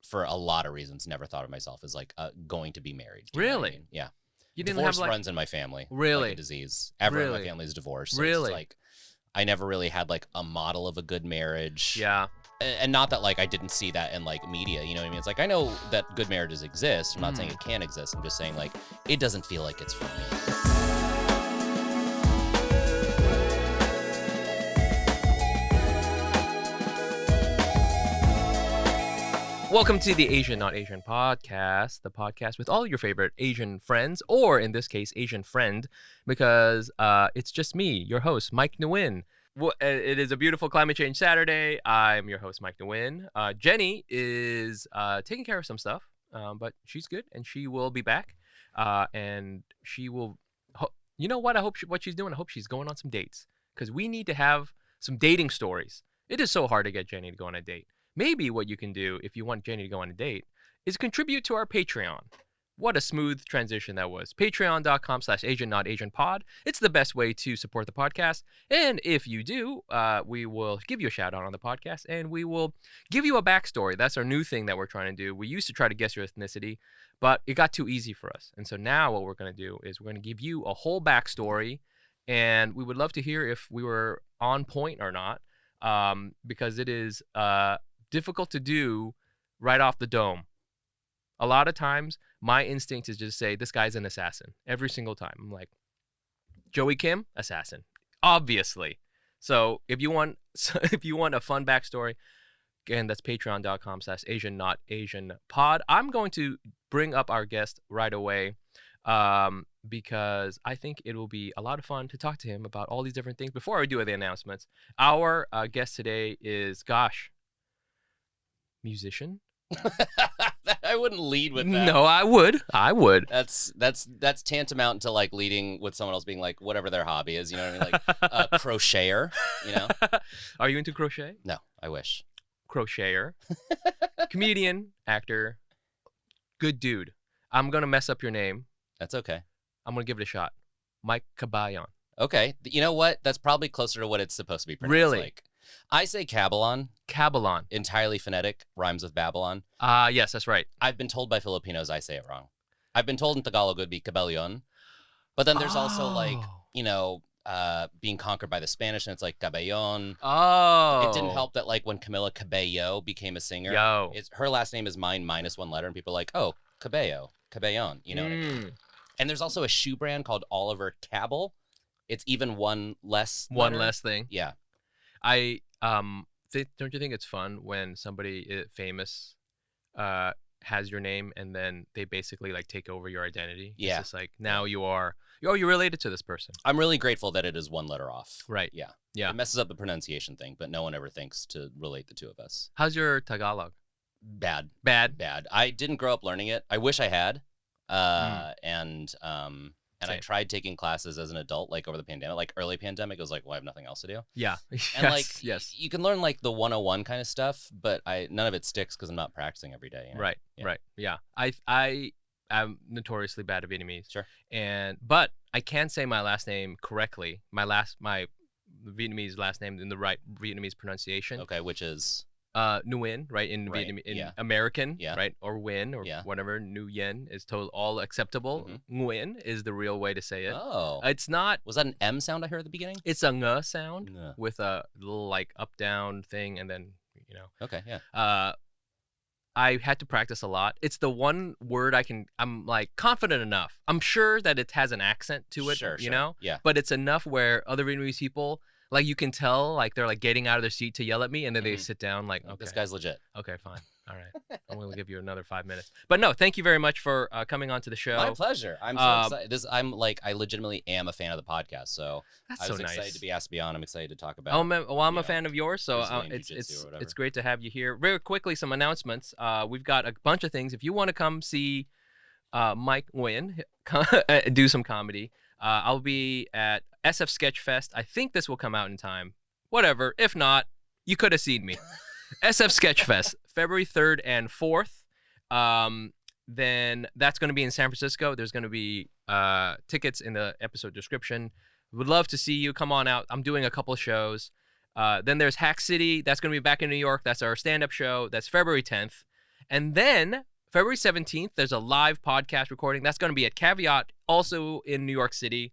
for a lot of reasons, never thought of myself as like going to be married. Really? You know what I mean? Yeah. You didn't Divorce have like runs in my family. Really? Like a disease. Everyone in Really? my family is divorced. So Really? It's like I never really had like a model of a good marriage. Yeah. And not that like I didn't see that in like media, you know what I mean? It's like I know that good marriages exist. I'm not saying it can't exist. I'm just saying like it doesn't feel like it's for me. Welcome to the Asian Not Asian podcast, the podcast with all your favorite Asian friends, or in this case, Asian friend, because it's just me, your host, Mike Nguyen. It is a beautiful climate change Saturday. I'm your host, Mike Nguyen. Jenny is taking care of some stuff, but she's good, and she will be back. And she will, you know what? I hope what she's doing, I hope she's going on some dates, because we need to have some dating stories. It is so hard to get Jenny to go on a date. Maybe what you can do if you want Jenny to go on a date is contribute to our Patreon. What a smooth transition that was. Patreon.com/AsianNotAsianPod. It's the best way to support the podcast. And if you do, we will give you a shout out on the podcast and we will give you a backstory. That's our new thing that we're trying to do. We used to try to guess your ethnicity, but it got too easy for us. And so now what we're going to do is we're going to give you a whole backstory. And we would love to hear if we were on point or not, because it is difficult to do right off the dome. A lot of times, my instinct is just say, this guy's an assassin. Every single time. I'm like, Joey Kim, assassin. Obviously. So if you want a fun backstory, again, that's patreon.com/AsianNotAsianPod. I'm going to bring up our guest right away because I think it will be a lot of fun to talk to him about all these different things. Before I do the announcements, our guest today is, musician. I wouldn't lead with that. No, I would. That's tantamount to like leading with someone else being like whatever their hobby is. You know what I mean? Like crocheter. You know? Are you into crochet? No, I wish. Crocheter, comedian, actor, good dude. I'm gonna mess up your name. That's okay. I'm gonna give it a shot. Mike Cabellon. Okay. You know what? That's probably closer to what it's supposed to be pronounced Really? like. I say Cabellon. Cabellon. Entirely phonetic, rhymes with Babylon. Yes, that's right. I've been told by Filipinos I say it wrong. I've been told in Tagalog it would be Cabellon. But then there's also like, being conquered by the Spanish and it's like Cabellon. Oh. It didn't help that like when Camila Cabello became a singer, her last name is mine minus one letter and people are like, oh, Cabello, Cabellon, you know what I mean? And there's also a shoe brand called Oliver Cabell. It's even one less thing. Yeah. Don't you think it's fun when somebody famous has your name and then they basically like take over your identity? Yeah. It's just like now you're related to this person. I'm really grateful that it is one letter off. Right. Yeah. Yeah. It messes up the pronunciation thing, but no one ever thinks to relate the two of us. How's your Tagalog? Bad. Bad. I didn't grow up learning it. I wish I had. And I tried taking classes as an adult, like over the pandemic, like early pandemic. It was like, well, I have nothing else to do. Yeah. And you can learn like the 101 kind of stuff, but none of it sticks because I'm not practicing every day. You know? Right. Yeah. I'm notoriously bad at Vietnamese. Sure. But I can say my last name correctly. My Vietnamese last name in the right Vietnamese pronunciation. Okay, which is Nguyen, right? In Vietnamese, American, right? Or Nguyen, or whatever. Nguyen is all acceptable. Mm-hmm. Nguyen is the real way to say it. Oh, it's not. Was that an M sound I heard at the beginning? It's a ng sound with a little like up down thing, and then Okay, yeah. I had to practice a lot. It's the one word I'm like confident enough. I'm sure that it has an accent to it, sure. Yeah. But it's enough where other Vietnamese people, like you can tell, like they're like getting out of their seat to yell at me, and then they sit down like, okay, this guy's legit. Okay, fine. All right. I'm going to give you another 5 minutes. But no, thank you very much for coming on to the show. My pleasure. I'm so excited. I legitimately am a fan of the podcast, so I was excited to be asked to be on. I'm excited to talk about. I'm a fan of yours, so it's great to have you here. Very quickly, some announcements. We've got a bunch of things. If you want to come see Mike Nguyen do some comedy, I'll be at SF Sketchfest. I think this will come out in time. Whatever. If not, you could have seen me. SF Sketchfest, February 3rd and 4th. Then that's going to be in San Francisco. There's going to be tickets in the episode description. Would love to see you. Come on out. I'm doing a couple of shows. Then there's Hack City. That's going to be back in New York. That's our stand-up show. That's February 10th. And then February 17th, there's a live podcast recording. That's going to be at Caveat, also in New York City.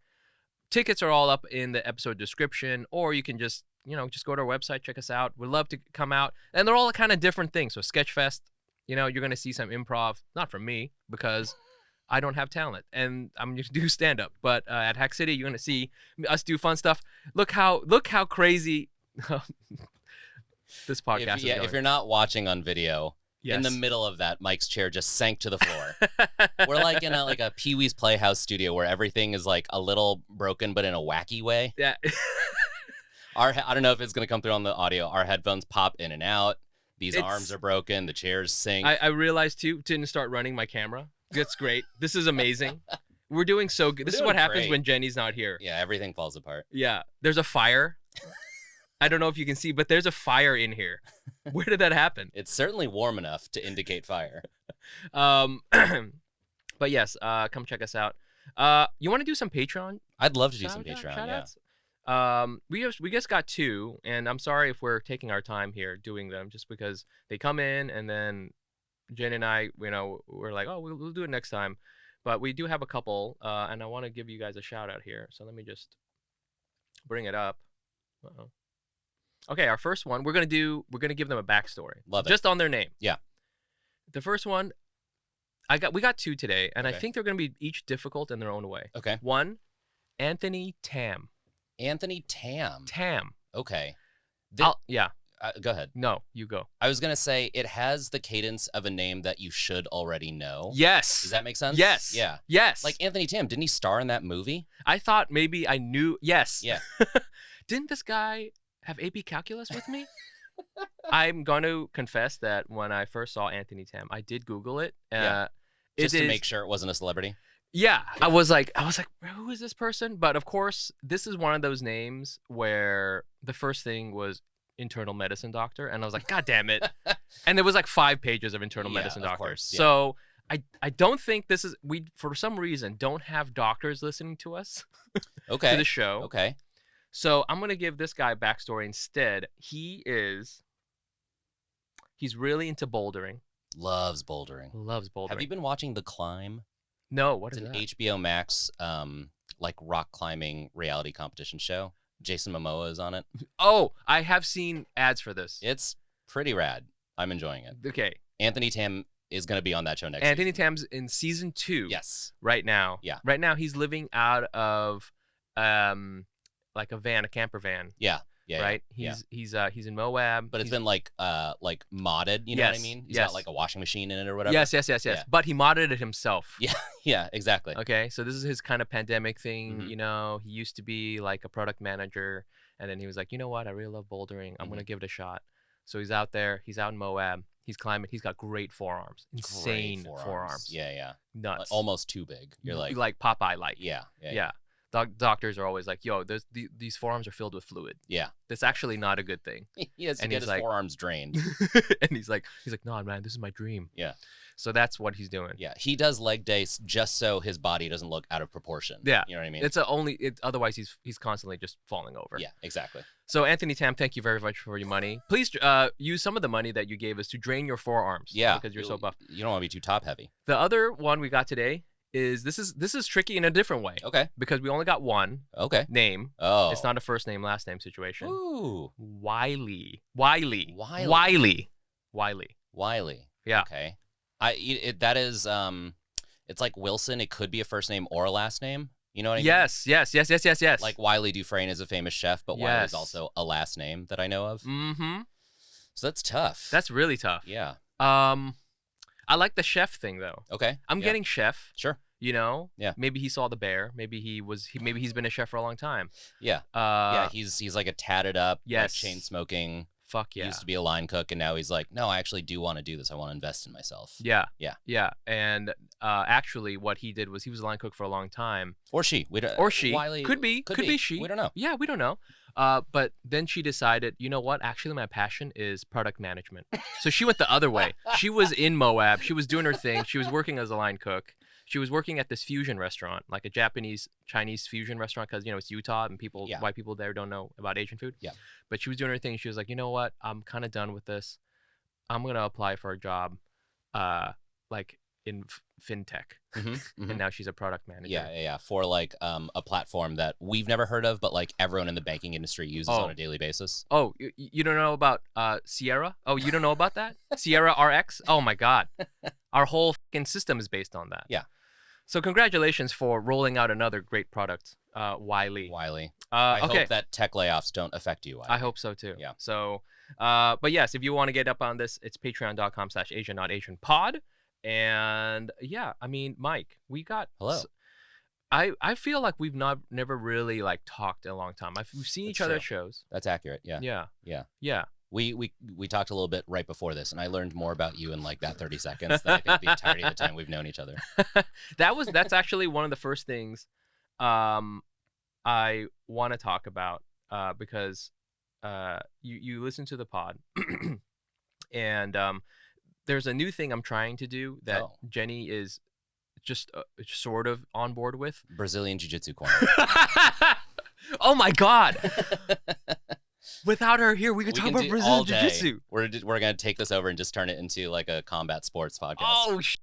Tickets are all up in the episode description, or you can just go to our website, check us out. We'd love to come out. And they're all kind of different things. So Sketchfest, you're going to see some improv, not from me, because I don't have talent and I'm going to do stand-up. But at Hack City, you're going to see us do fun stuff. Look how crazy this podcast is going. If you're not watching on video, yes. In the middle of that, Mike's chair just sank to the floor. We're like in a Pee-wee's Playhouse studio where everything is like a little broken, but in a wacky way. Yeah. I don't know if it's going to come through on the audio. Our headphones pop in and out. These arms are broken. The chairs sink. I realized, too, didn't start running my camera. That's great. This is amazing. We're doing so good. This is what happens when Jenny's not here. Yeah, everything falls apart. Yeah. There's a fire. I don't know if you can see, but there's a fire in here. Where did that happen? It's certainly warm enough to indicate fire. But yes, come check us out. You want to do some Patreon? I'd love to do some Patreon, shout-outs? We just got 2, and I'm sorry if we're taking our time here doing them, just because they come in and then Jen and I, we're like, oh, we'll do it next time. But we do have a couple, and I want to give you guys a shout out here. So let me just bring it up. Uh-oh. Okay, our first one, we're gonna give them a backstory. Love it. Just on their name. Yeah. The first one, we got 2 today, and I think they're gonna be each difficult in their own way. Okay. 1, Anthony Tam. Anthony Tam. Tam. Okay. Yeah. Go ahead. No, you go. I was gonna say it has the cadence of a name that you should already know. Yes. Does that make sense? Yes. Yeah. Yes. Like Anthony Tam, didn't he star in that movie? I thought maybe I knew. Yes. Yeah. Didn't this guy have AP Calculus with me? I'm going to confess that when I first saw Anthony Tam, I did Google it. Just to make sure it wasn't a celebrity. Yeah, I was like, who is this person? But of course, this is one of those names where the first thing was internal medicine doctor, and I was like, God damn it! And there was like 5 pages of internal medicine doctor. Course, yeah. So I don't think we for some reason don't have doctors listening to us. Okay. To the show. Okay. So I'm gonna give this guy backstory instead. He's really into bouldering. Loves bouldering. Have you been watching The Climb? No, what is that? It's an HBO Max like rock climbing reality competition show. Jason Momoa is on it. Oh, I have seen ads for this. It's pretty rad. I'm enjoying it. Okay. Anthony Tam is going to be on that show next Anthony season. Tam's in season 2. Yes. Right now. Yeah. Right now he's living out of like a camper van. Yeah. Yeah. Right? Yeah. He's in Moab. But it's been like modded, you know what I mean? He's got like a washing machine in it or whatever. Yes. Yeah. But he modded it himself. Yeah. Yeah, exactly. Okay. So this is his kind of pandemic thing, He used to be like a product manager, and then he was like, you know what? I really love bouldering. I'm gonna give it a shot. So he's out there. He's out in Moab. He's climbing. He's got great forearms. Insane forearms. Yeah. Nuts. Like, almost too big. You're like Popeye-like. Yeah. Doctors are always like, yo, these forearms are filled with fluid. Yeah. That's actually not a good thing. He has to get his forearms drained. And he's like, no, man, this is my dream. Yeah. So that's what he's doing. Yeah. He does leg days just so his body doesn't look out of proportion. Yeah. You know what I mean? Otherwise he's constantly just falling over. Yeah, exactly. So Anthony Tam, thank you very much for your money. Please use some of the money that you gave us to drain your forearms. Yeah. Because you're so buff. You don't want to be too top heavy. The other one we got today is this is tricky in a different way. Okay. Because we only got one name. Oh. It's not a first name, last name situation. Ooh. Wiley. Yeah. Okay. That is it's like Wilson. It could be a first name or a last name. You know what I mean? Yes. Like Wiley Dufresne is a famous chef, but Wiley is also a last name that I know of. Mm-hmm. So that's tough. That's really tough. Yeah. I like the chef thing though. Okay. I'm getting chef. Sure. Yeah. Maybe he saw The Bear. Maybe he's been a chef for a long time. Yeah. He's like a tatted up, like chain smoking. Fuck yeah. He used to be a line cook, and now he's like, no, I actually do want to do this. I want to invest in myself. Yeah. And actually, what he did was he was a line cook for a long time. Or she. Wiley, could be she. We don't know. Yeah, we don't know. But then she decided, you know what? Actually, my passion is product management. So she went the other way. She was in Moab. She was doing her thing. She was working as a line cook. She was working at this fusion restaurant, like a Japanese-Chinese fusion restaurant, because, it's Utah and white people there don't know about Asian food. Yeah. But she was doing her thing. She was like, you know what? I'm kind of done with this. I'm going to apply for a job like in fintech, Mm-hmm. and now she's a product manager. Yeah. For like a platform that we've never heard of, but like everyone in the banking industry uses on a daily basis. Oh, you don't know about Sierra? Oh, you don't know about that? Sierra RX? Oh my God, our whole fucking system is based on that. Yeah. So congratulations for rolling out another great product, Wiley. I hope that tech layoffs don't affect you, Wiley. I hope so too. Yeah. So, but yes, if you want to get up on this, it's patreon.com/AsianNotAsianPod. And yeah, I mean, Mike, we got. Hello. I feel like we've never really like talked in a long time. We've seen each other at shows. That's accurate. Yeah. We talked a little bit right before this, and I learned more about you in like that 30 seconds than I think the entirety of the time we've known each other. That's actually one of the first things I want to talk about because you listen to the pod and there's a new thing I'm trying to do that Jenny is just sort of on board with. Brazilian Jiu-Jitsu corner. Oh my God. Without her here, we could talk about Brazilian Jiu-Jitsu. We're going to take this over and just turn it into like a combat sports podcast.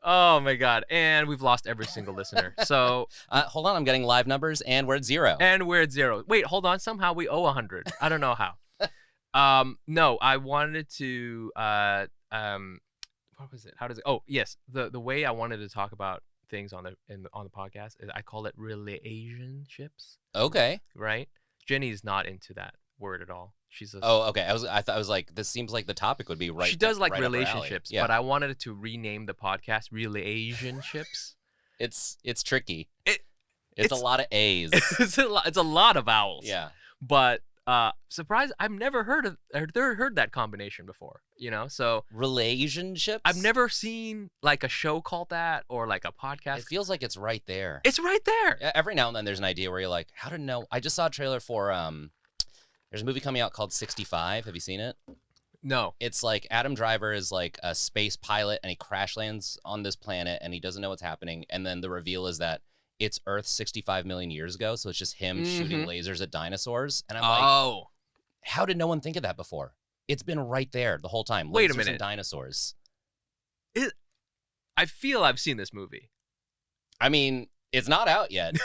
Oh my God. And we've lost every single listener. So hold on, I'm getting live numbers and we're at 0. Wait, hold on. Somehow we owe 100. I don't know how. No, I wanted to what was it? How does it? Oh, yes. The way I wanted to talk about things on the podcast is I call it relationships. Okay. Right? Jenny's not into that word at all. She's okay. I was like, this seems like the topic would be right. She does like right relationships, but I wanted to rename the podcast Relationships. It's tricky. It's a lot of A's. It's a lot of vowels. Yeah. But surprise! I've never heard that combination before. You know, so relationships. I've never seen like a show called that or like a podcast. It feels like it's right there. It's right there. Every now and then there's an idea where you're like, how to know? I just saw a trailer for there's a movie coming out called 65. Have you seen it? No. It's like Adam Driver is like a space pilot and he crash lands on this planet and he doesn't know what's happening. And then the reveal is that it's Earth 65 million years ago. So it's just him shooting lasers at dinosaurs. And I'm like, how did no one think of that before? It's been right there the whole time. Wait lasers a minute. And dinosaurs. I feel I've seen this movie. I mean, it's not out yet.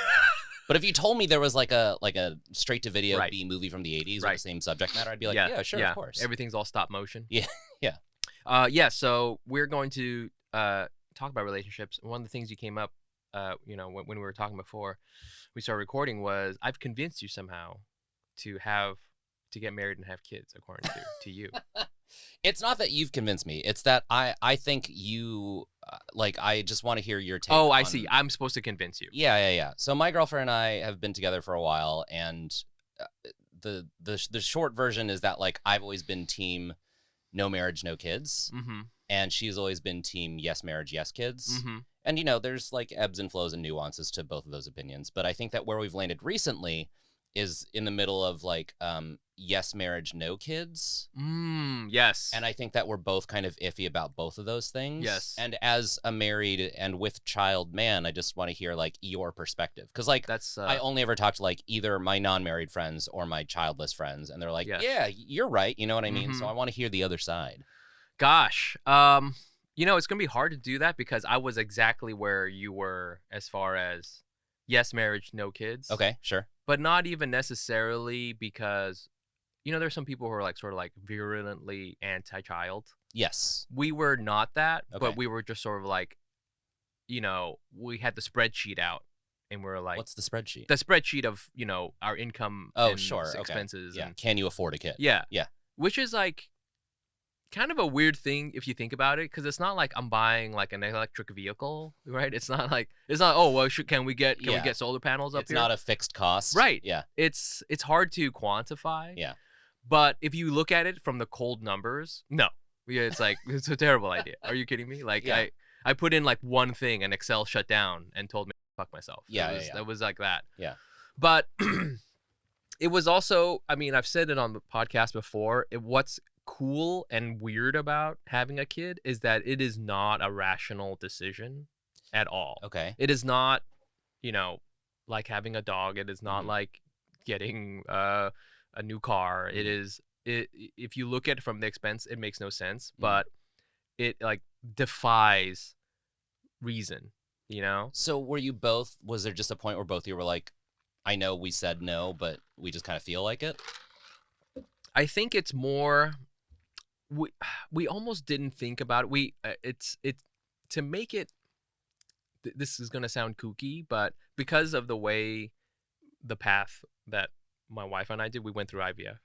But if you told me there was like a straight to video B movie from the 80s with the same subject matter, I'd be like, yeah, sure, of course. Everything's all stop motion. Yeah. So we're going to talk about relationships. One of the things you came up, when we were talking before we started recording was I've convinced you somehow to get married and have kids, according to you. It's not that you've convinced me. It's that I think you I just want to hear your take. Oh, I see. I'm supposed to convince you. Yeah. So my girlfriend and I have been together for a while, and the short version is that like I've always been team no marriage, no kids, and she's always been team yes marriage, yes kids. And there's like ebbs and flows and nuances to both of those opinions. But I think that where we've landed recently is in the middle of like yes marriage, no kids. Yes. And I think that we're both kind of iffy about both of those things. Yes. And as a married and with child man, I just want to hear like your perspective. Because like I only ever talk to like either my non-married friends or my childless friends. And they're like, yeah, you're right. You know what I mean? So I want to hear the other side. Gosh. It's going to be hard to do that because I was exactly where you were as far as yes marriage, no kids. Okay, sure. But not even necessarily because, there's some people who are like sort of like virulently anti-child. Yes. We were not that, but we were just sort of like, we had the spreadsheet out and we were like. What's the spreadsheet? The spreadsheet of, our income and expenses. Yeah. Can you afford a kid? Yeah. Yeah. Which is like kind of a weird thing if you think about it, because it's not like I'm buying like an electric vehicle, right? It's not oh well, can we get solar panels up here? It's not a fixed cost, right? Yeah, it's hard to quantify. Yeah, but if you look at it from the cold numbers, no, it's like it's a terrible idea. Are you kidding me? Like I put in like one thing and Excel shut down and told me to fuck myself. That was like that. Yeah, but it was also, I mean, I've said it on the podcast before. What's cool and weird about having a kid is that it is not a rational decision at all. Okay. It is not, like having a dog. It is not like getting a new car. It is, if you look at it from the expense, it makes no sense. But it like defies reason, you know? So was there just a point where both of you were like, I know we said no, but we just kind of feel like it? I think it's more, we almost didn't think about it. It's to make it, this is going to sound kooky, but because of the path that my wife and I did, we went through IVF,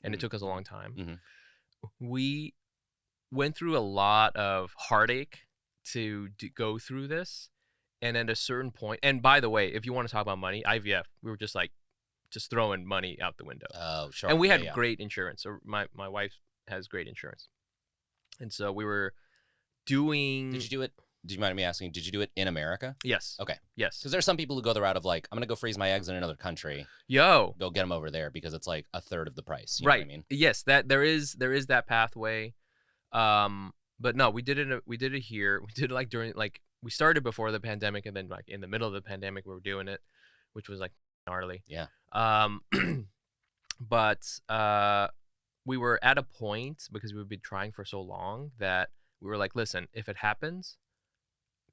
and it took us a long time. Mm-hmm. We went through a lot of heartache to go through this. And at a certain point, and by the way, if you want to talk about money, IVF, we were just throwing money out the window. Oh, sure. And we had great insurance. So my wife has great insurance. And so we were doing... Did you do it? Do you mind me asking, did you do it in America? Yes. Okay. Yes. Because there's some people who go the route of like, I'm going to go freeze my eggs in another country. Go get them over there because it's like a third of the price. You right. know what I mean? Yes, that there is that pathway. But no, we did it here. We did it like during, like, we started before the pandemic, and then like in the middle of the pandemic, we were doing it, which was like gnarly. Yeah. But we were at a point, because we've been trying for so long, that we were like, listen, if it happens,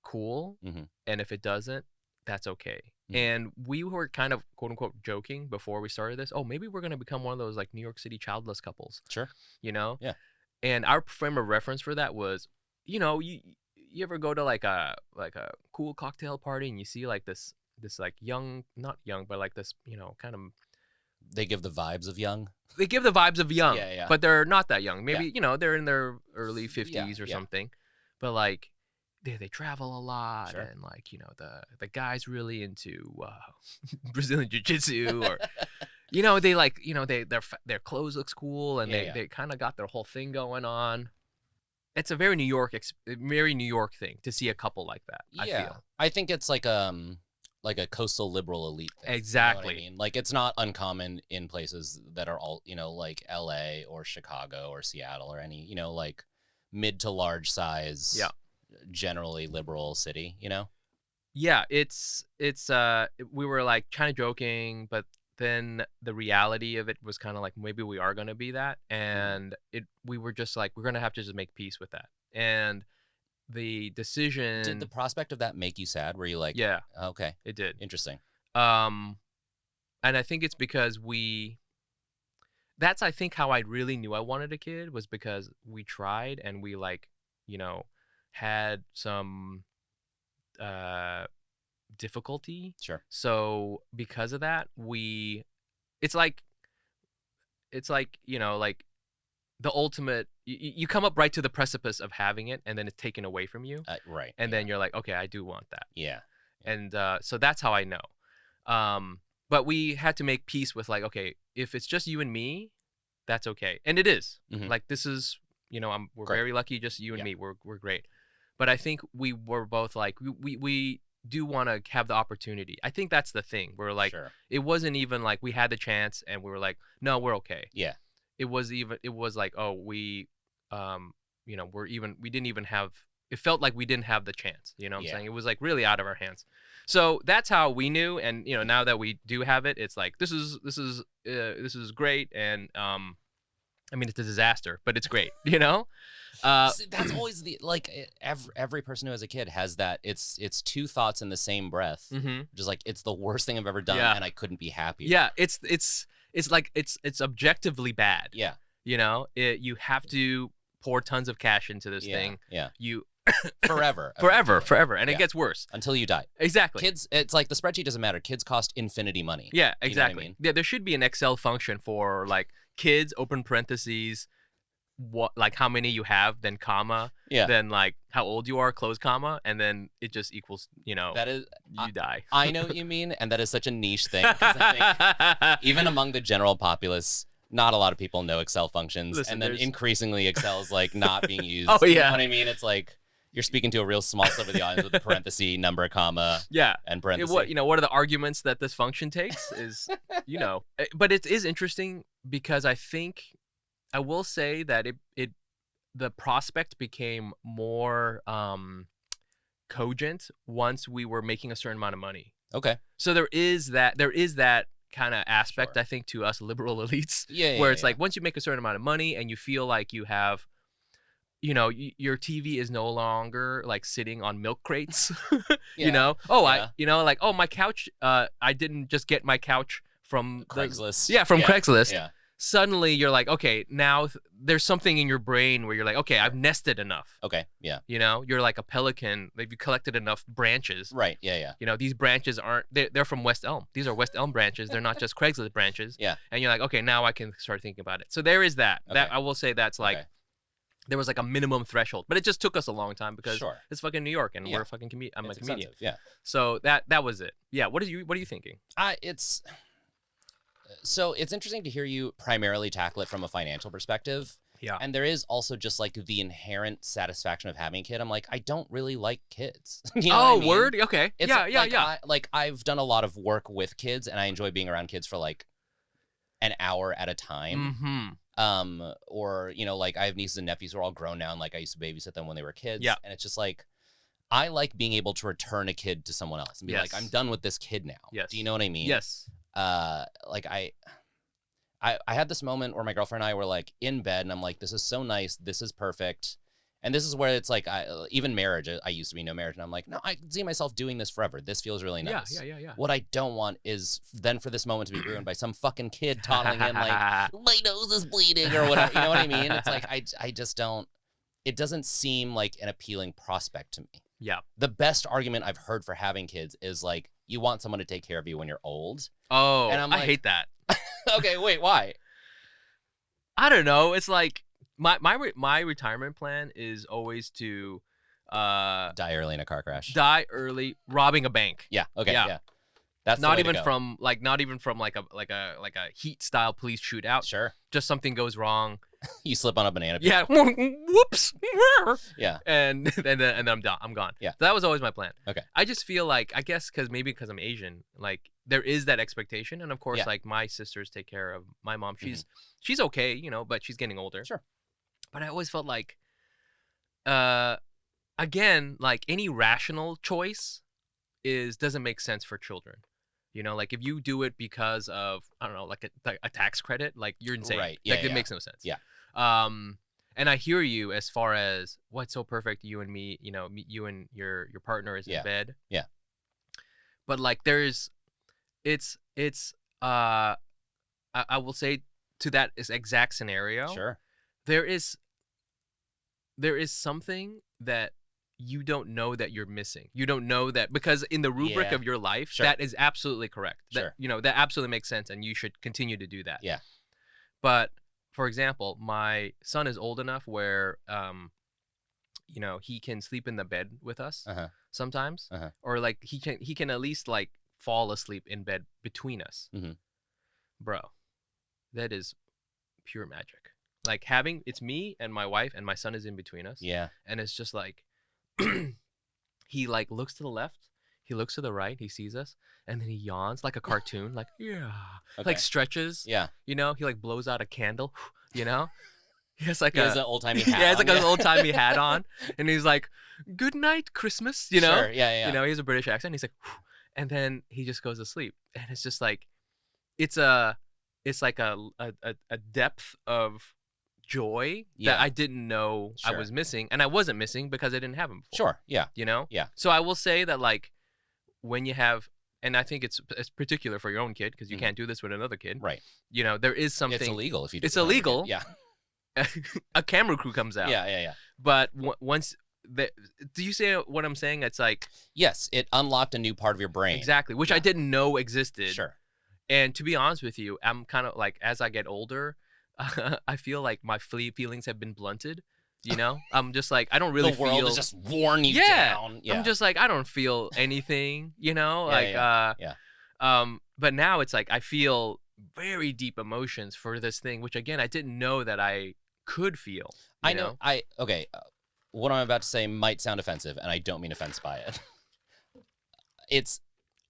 cool. Mm-hmm. And if it doesn't, that's okay. Mm-hmm. And we were kind of quote unquote joking before we started this. Oh, maybe we're going to become one of those like New York City childless couples. Sure. You know? Yeah. And our frame of reference for that was, you know, you ever go to like a cool cocktail party and you see like this like young, not young, but like this, you know, kind of. They give the vibes of young. They give the vibes of young. Yeah. But they're not that young. Maybe, you know, they're in their early 50s or something. But like, they travel a lot. Sure. And like, you know, the guy's really into Brazilian jiu-jitsu, or you know, they like, you know, their clothes looks cool, and they kind of got their whole thing going on. It's a very New York thing to see a couple like that. I feel. I think it's like a coastal liberal elite thing. Exactly. You know what I mean? Like, it's not uncommon in places that are all, you know, like LA or Chicago or Seattle or any, you know, like mid to large size, generally liberal city, you know? Yeah, it's we were like kind of joking, but then the reality of it was kind of like, maybe we are going to be that. And we were just like, we're going to have to just make peace with that. And the decision... Did the prospect of that make you sad? Were you like... Yeah. Okay. It did. Interesting. And I think it's because that's, I think, how I really knew I wanted a kid, was because we tried and we, like, you know, had some difficulty. Sure. So because of that, it's like, you know, like the ultimate, you come up right to the precipice of having it, and then it's taken away from you. Right. And then you're like, okay, I do want that. Yeah. And so that's how I know. But we had to make peace with, like, okay, if it's just you and me, that's okay. And it is. Mm-hmm. Like, this is, you know, we're great. Very lucky, just you and me. We're great. But I think we were both like, we do want to have the opportunity. I think that's the thing. We're like, It wasn't even like we had the chance and we were like, no, we're okay. Yeah. It was like, oh, we, you know, we didn't even have, it felt like we didn't have the chance. You know what I'm saying? It was like really out of our hands. So that's how we knew. And, you know, now that we do have it, it's like, this is great. And, I mean, it's a disaster, but it's great, you know? See, that's always every person who has a kid has that. It's two thoughts in the same breath. Mm-hmm. Just like, it's the worst thing I've ever done, and I couldn't be happier. Yeah, it's like it's objectively bad. Yeah, you know, you have to pour tons of cash into this thing. Yeah, you forever, and it gets worse until you die. Exactly. Kids, it's like the spreadsheet doesn't matter. Kids cost infinity money. Yeah, exactly. You know what I mean? Yeah, there should be an Excel function for like kids, open parentheses, what, like how many you have, then comma, then like how old you are, close comma, and then it just equals, you know, that is you die. I know what you mean, and that is such a niche thing. I think even among the general populace, not a lot of people know Excel functions. Listen, and then increasingly Excel is like not being used. Oh yeah. You know what I mean? It's like you're speaking to a real small sliver of the audience with a parenthesis, number, comma, and parenthesis. What are the arguments that this function takes is, you know, but it is interesting because I think I will say that the prospect became more cogent once we were making a certain amount of money. Okay. So there is that kind of aspect, I think, to us liberal elites, where it's like, once you make a certain amount of money and you feel like you have, your TV is no longer like sitting on milk crates. Yeah. My couch. I didn't just get my couch from Craigslist. From Craigslist. Yeah. Suddenly you're like, okay, now there's something in your brain where you're like, okay, I've nested enough. Okay. Yeah. You're like a pelican. Like you collected enough branches. Right. Yeah. Yeah. These branches they're from West Elm. These are West Elm branches. They're not just Craigslist branches. Yeah. And you're like, okay, now I can start thinking about it. So there is that. Okay. That I will say that's like, there was like a minimum threshold, but it just took us a long time because it's fucking New York and we're a fucking I'm a comedian. Yeah. So that was it. Yeah. What are you thinking? So it's interesting to hear you primarily tackle it from a financial perspective. Yeah. And there is also just like the inherent satisfaction of having a kid. I'm like, I don't really like kids. You know what I mean? Word? Okay. Yeah. I've done a lot of work with kids and I enjoy being around kids for like an hour at a time. Mm-hmm. Or, like I have nieces and nephews who are all grown now and like I used to babysit them when they were kids. Yeah. And it's just like, I like being able to return a kid to someone else and be like, I'm done with this kid now. Yes. Do you know what I mean? Yes. Like I had this moment where my girlfriend and I were like in bed and I'm like, this is so nice. This is perfect. And this is where it's like, even marriage, I used to be no marriage. And I'm like, no, I can see myself doing this forever. This feels really nice. Yeah. What I don't want is then for this moment to be ruined by some fucking kid toddling in like, my nose is bleeding or whatever. You know what I mean? It's like, I just don't, it doesn't seem like an appealing prospect to me. Yeah. The best argument I've heard for having kids is like, you want someone to take care of you when you're old. Oh, and I'm like, I hate that. Okay, wait, why? I don't know. It's like my retirement plan is always to die early in a car crash. Die early, robbing a bank. Yeah. Okay. Yeah. That's not even from like a heat style police shootout. Sure. Just something goes wrong. You slip on a banana peel. Yeah. Whoops. Yeah. And then I'm done. I'm gone. Yeah. So that was always my plan. Okay. I just feel like, I guess because I'm Asian, like there is that expectation, and of course, like my sisters take care of my mom. She's okay, but she's getting older. Sure. But I always felt like, again, like any rational choice doesn't make sense for children. Like if you do it because of, I don't know, like a tax credit, like you're insane. Right. Yeah. Like it makes no sense. Yeah. And I hear you as far as what's so perfect, you and me, you and your partner is in bed. Yeah. But like I will say to that exact scenario. Sure. There is something that you don't know that you're missing. You don't know that because in the rubric of your life, that is absolutely correct. That, that absolutely makes sense, and you should continue to do that. Yeah. But for example, my son is old enough where, he can sleep in the bed with us sometimes, or like he can at least like fall asleep in bed between us. Mm-hmm. Bro, that is pure magic. Like it's me and my wife and my son is in between us. Yeah. And it's just like, he like looks to the left, he looks to the right, he sees us, and then he yawns like a cartoon, like like stretches. Yeah. He like blows out a candle. He has like an old timey hat. Yeah, it's like an old timey hat on, and he's like, "Good night, Christmas." Sure. Yeah. He has a British accent. He's like, and then he just goes to sleep, and it's just like, it's like a depth of joy that I didn't know I was missing, and I wasn't missing because I didn't have him before. Sure. Yeah. Yeah. So I will say that like when you have, and I think it's particular for your own kid because you can't do this with another kid. Right. There is something. It's illegal if you do It's illegal. Yeah. A camera crew comes out. Yeah. But once do you say what I'm saying? It's like, yes, it unlocked a new part of your brain. Exactly, which I didn't know existed. Sure. And to be honest with you, I'm kind of like, as I get older, I feel like my feelings have been blunted. I'm just like, I don't really feel. The world has just worn you down. Yeah. I'm just like, I don't feel anything. Yeah. But now it's like I feel very deep emotions for this thing, which again I didn't know that I could feel. I know. Okay. What I'm about to say might sound offensive, and I don't mean offense by it.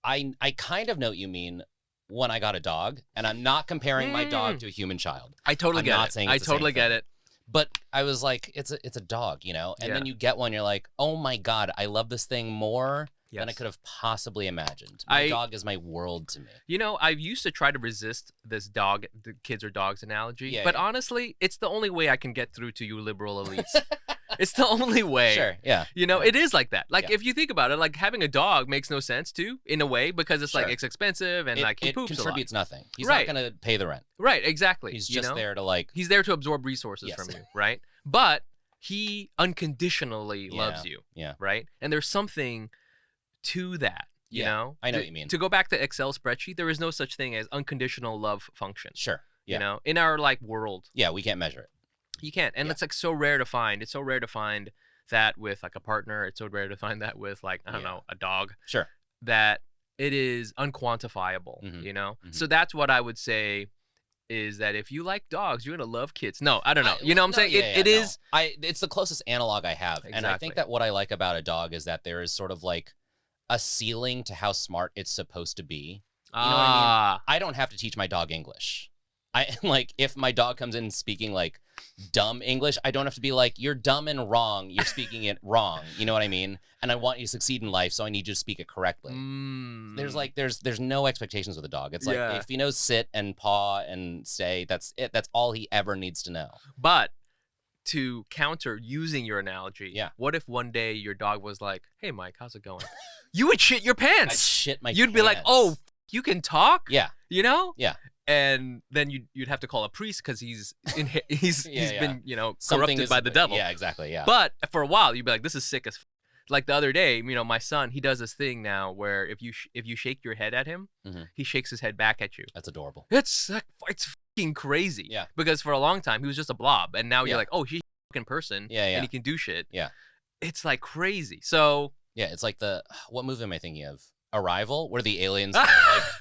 I kind of know what you mean when I got a dog, and I'm not comparing my dog to a human child. I totally get it. I totally get it. But I was like, it's a dog, and then you get one, you're like, oh my God, I love this thing more than I could have possibly imagined. My dog is my world to me. You know, I used to try to resist this the kids or dogs analogy, but honestly, it's the only way I can get through to you liberal elites. It's the only way. Sure, yeah. You know, it is like that. Like, if you think about it, like, having a dog makes no sense, too, in a way, because it's, like, it's expensive, and, like, he poops a lot. It contributes nothing. He's not going to pay the rent. Right, exactly. He's just there to, like... He's there to absorb resources from you, right? But he unconditionally loves you, right? And there's something to that, you know? I know what you mean. To go back to Excel spreadsheet, there is no such thing as unconditional love function. Sure, you know? In our, like, world. Yeah, we can't measure it. You can't. And it's, like, so rare to find. It's so rare to find that with, like, a partner. It's so rare to find that with, like, I don't know, a dog. Sure. That it is unquantifiable, you know? So that's what I would say is that if you like dogs, you're going to love kids. No, I don't know. You know what I'm saying? It's the closest analog I have. Exactly. And I think that what I like about a dog is that there is sort of, like, a ceiling to how smart it's supposed to be. You know what I mean? I don't have to teach my dog English. Like, if my dog comes in speaking, like, dumb English, I don't have to be like, you're dumb and wrong. You're speaking it wrong. You know what I mean? And I want you to succeed in life, so I need you to speak it correctly. There's no expectations with a dog. It's like, if he knows sit and paw and stay, that's it. That's all he ever needs to know. But to counter using your analogy, what if one day your dog was like, hey, Mike, how's it going? You would shit your pants. I'd shit my You'd pants. be like, oh, you can talk? Yeah. You know? Yeah. And then you'd have to call a priest because he's been, you know, corrupted by the devil. Yeah, exactly. Yeah. But for a while, you'd be like, this is sick as like the other day, you know, my son, he does this thing now where if you shake your head at him, he shakes his head back at you. That's adorable. It's fucking crazy. Yeah. Because for a long time he was just a blob, and now you're like, oh, he's a fucking person. Yeah. And he can do shit. Yeah. It's like crazy. So yeah, it's like what movie am I thinking of? Arrival, where the aliens like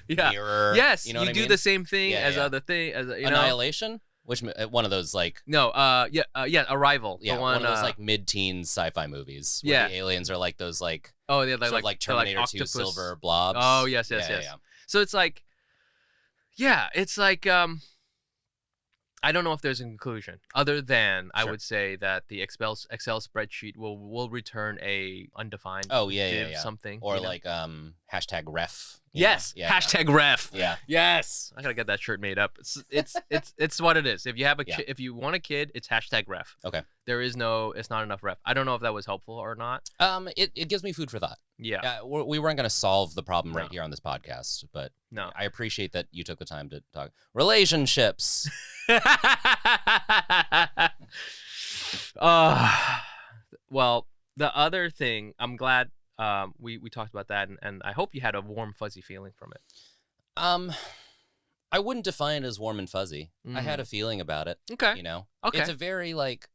mirror. Yes, you know what I mean? Do the same thing as other thing as you Annihilation. Which one of those like Arrival. Yeah, one of those like mid-teen sci-fi movies. Where the aliens are like those like like Terminator 2 silver blobs. Oh yes. So it's like, it's like I don't know if there's a conclusion other than I would say that the Excel spreadsheet will return a undefined something or like #ref. Yes, #ref. Yeah. Yes, I gotta get that shirt made up. It's what it is. If you have if you want a kid, it's #ref. Okay. It's not enough ref. I don't know if that was helpful or not. It gives me food for thought. Yeah. We weren't gonna solve the problem right here on this podcast, but no, I appreciate that you took the time to talk relationships. Well, the other thing, I'm glad we talked about that, and I hope you had a warm, fuzzy feeling from it. I wouldn't define it as warm and fuzzy. I had a feeling about it. Okay. You know? Okay. It's a very, like,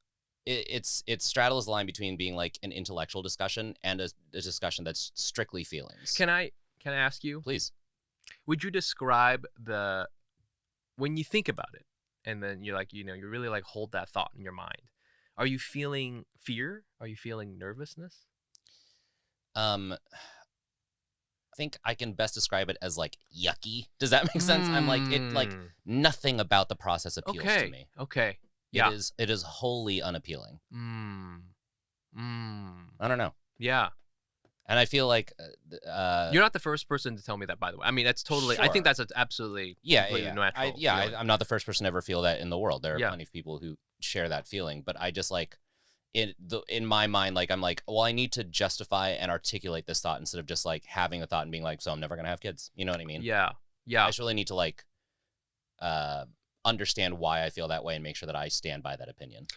it straddles the line between being, like, an intellectual discussion and a discussion that's strictly feelings. Can I ask you? Please. Would you describe when you think about it, and then you're like, you really, like, hold that thought in your mind, are you feeling fear? Are you feeling nervousness? I think I can best describe it as like yucky. Does that make sense? I'm like, it like nothing about the process appeals to me. Okay. Yeah. It is wholly unappealing. I don't know. Yeah. And I feel like you're not the first person to tell me that, by the way. I mean, that's totally. Sure. I think that's absolutely natural. I'm not the first person to ever feel that in the world. There are plenty of people who share that feeling, but I just like in my mind, like I'm like, well, I need to justify and articulate this thought instead of just like having a thought and being like, so I'm never gonna have kids. You know what I mean? Yeah. I just really need to like understand why I feel that way and make sure that I stand by that opinion.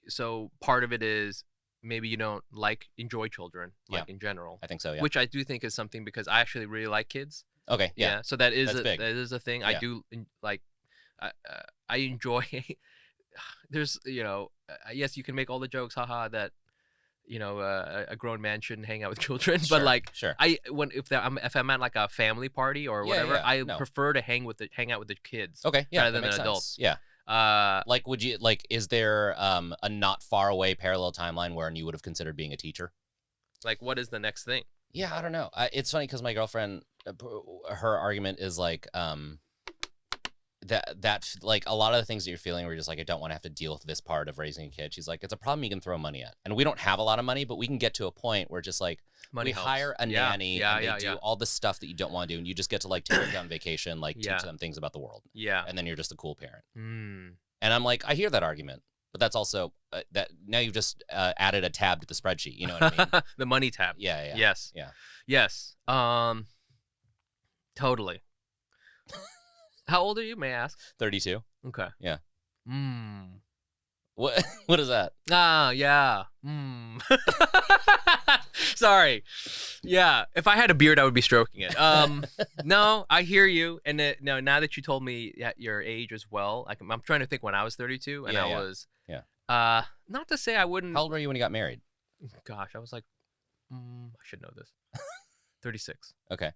So part of it is maybe you don't enjoy children in general. I think so, yeah. Which I do think is something because I actually really like kids. Okay, yeah. So that is a thing. Yeah. I do like. I enjoy. There's yes, you can make all the jokes, haha, that a grown man shouldn't hang out with children, but like if I'm at like a family party or whatever, I prefer to hang out with the kids. Okay, yeah, rather than adults. Yeah. Like, would you is there a not far away parallel timeline where you would have considered being a teacher? Like, what is the next thing? Yeah, I don't know. It's funny because my girlfriend, her argument is like, that like a lot of the things that you're feeling where you're just like, I don't want to have to deal with this part of raising a kid. She's like, it's a problem you can throw money at. And we don't have a lot of money, but we can get to a point where just like Money we helps. hire a nanny and they do yeah. all the stuff that you don't want to do. And you just get to like take them on vacation, like teach them things about the world. Yeah. And then you're just a cool parent. Mm. And I'm like, I hear that argument, but that's also that now you've just added a tab to the spreadsheet. You know what I mean? The money tab. Yeah. Yes. Yeah. Yes. Totally. How old are you, may I ask? 32. Okay. Yeah. Mm. What is that? Ah, yeah. Sorry. Yeah. If I had a beard, I would be stroking it. No, I hear you. And no, now that you told me at your age as well, I'm trying to think when I was 32 and I was. Yeah. Not to say I wouldn't. How old were you when you got married? Gosh, I was like, I should know this. 36. Okay.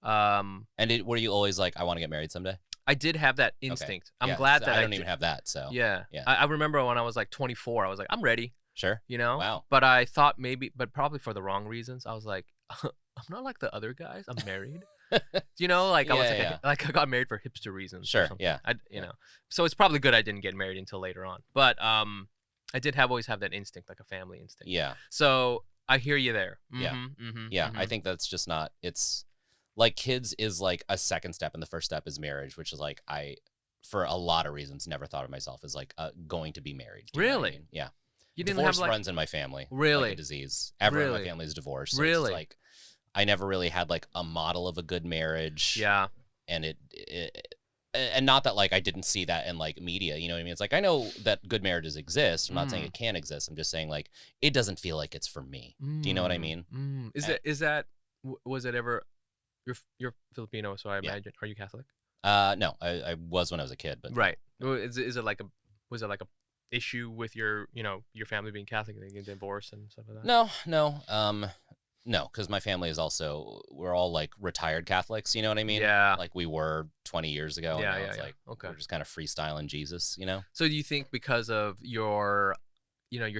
And were you always like, I want to get married someday? I did have that instinct. Okay. I'm glad so that I don't even have that. So yeah. I remember when I was like 24, I was like, I'm ready. Sure. You know? Wow. But I thought but probably for the wrong reasons. I was like, I'm not like the other guys. I'm married. You know, like I was like I got married for hipster reasons. Sure. Yeah. You know. So it's probably good I didn't get married until later on. But I did always have that instinct, like a family instinct. Yeah. So I hear you there. I think that's just not. It's like kids is like a second step, and the first step is marriage, which is like for a lot of reasons, never thought of myself as like going to be married. Really? I mean? Yeah. You didn't Divorce have like runs in my family. Really? Like a disease. Everyone in my family is divorced. So Really? It's like I never really had like a model of a good marriage. Yeah. And and not that like I didn't see that in like media, you know what I mean? It's like I know that good marriages exist. I'm not saying it can't exist. I'm just saying like it doesn't feel like it's for me. Do you know what I mean? Was it ever you're Filipino, so I imagine are you Catholic? No, I was when I was a kid, but right. Was it like a issue with your family being Catholic and getting divorced and stuff like that? No, because my family is also we're all like retired Catholics. You know what I mean? Yeah. Like we were 20 years ago. Yeah, and now yeah, it's yeah. like Okay. we're just kind of freestyling Jesus. You know? So do you think because of you're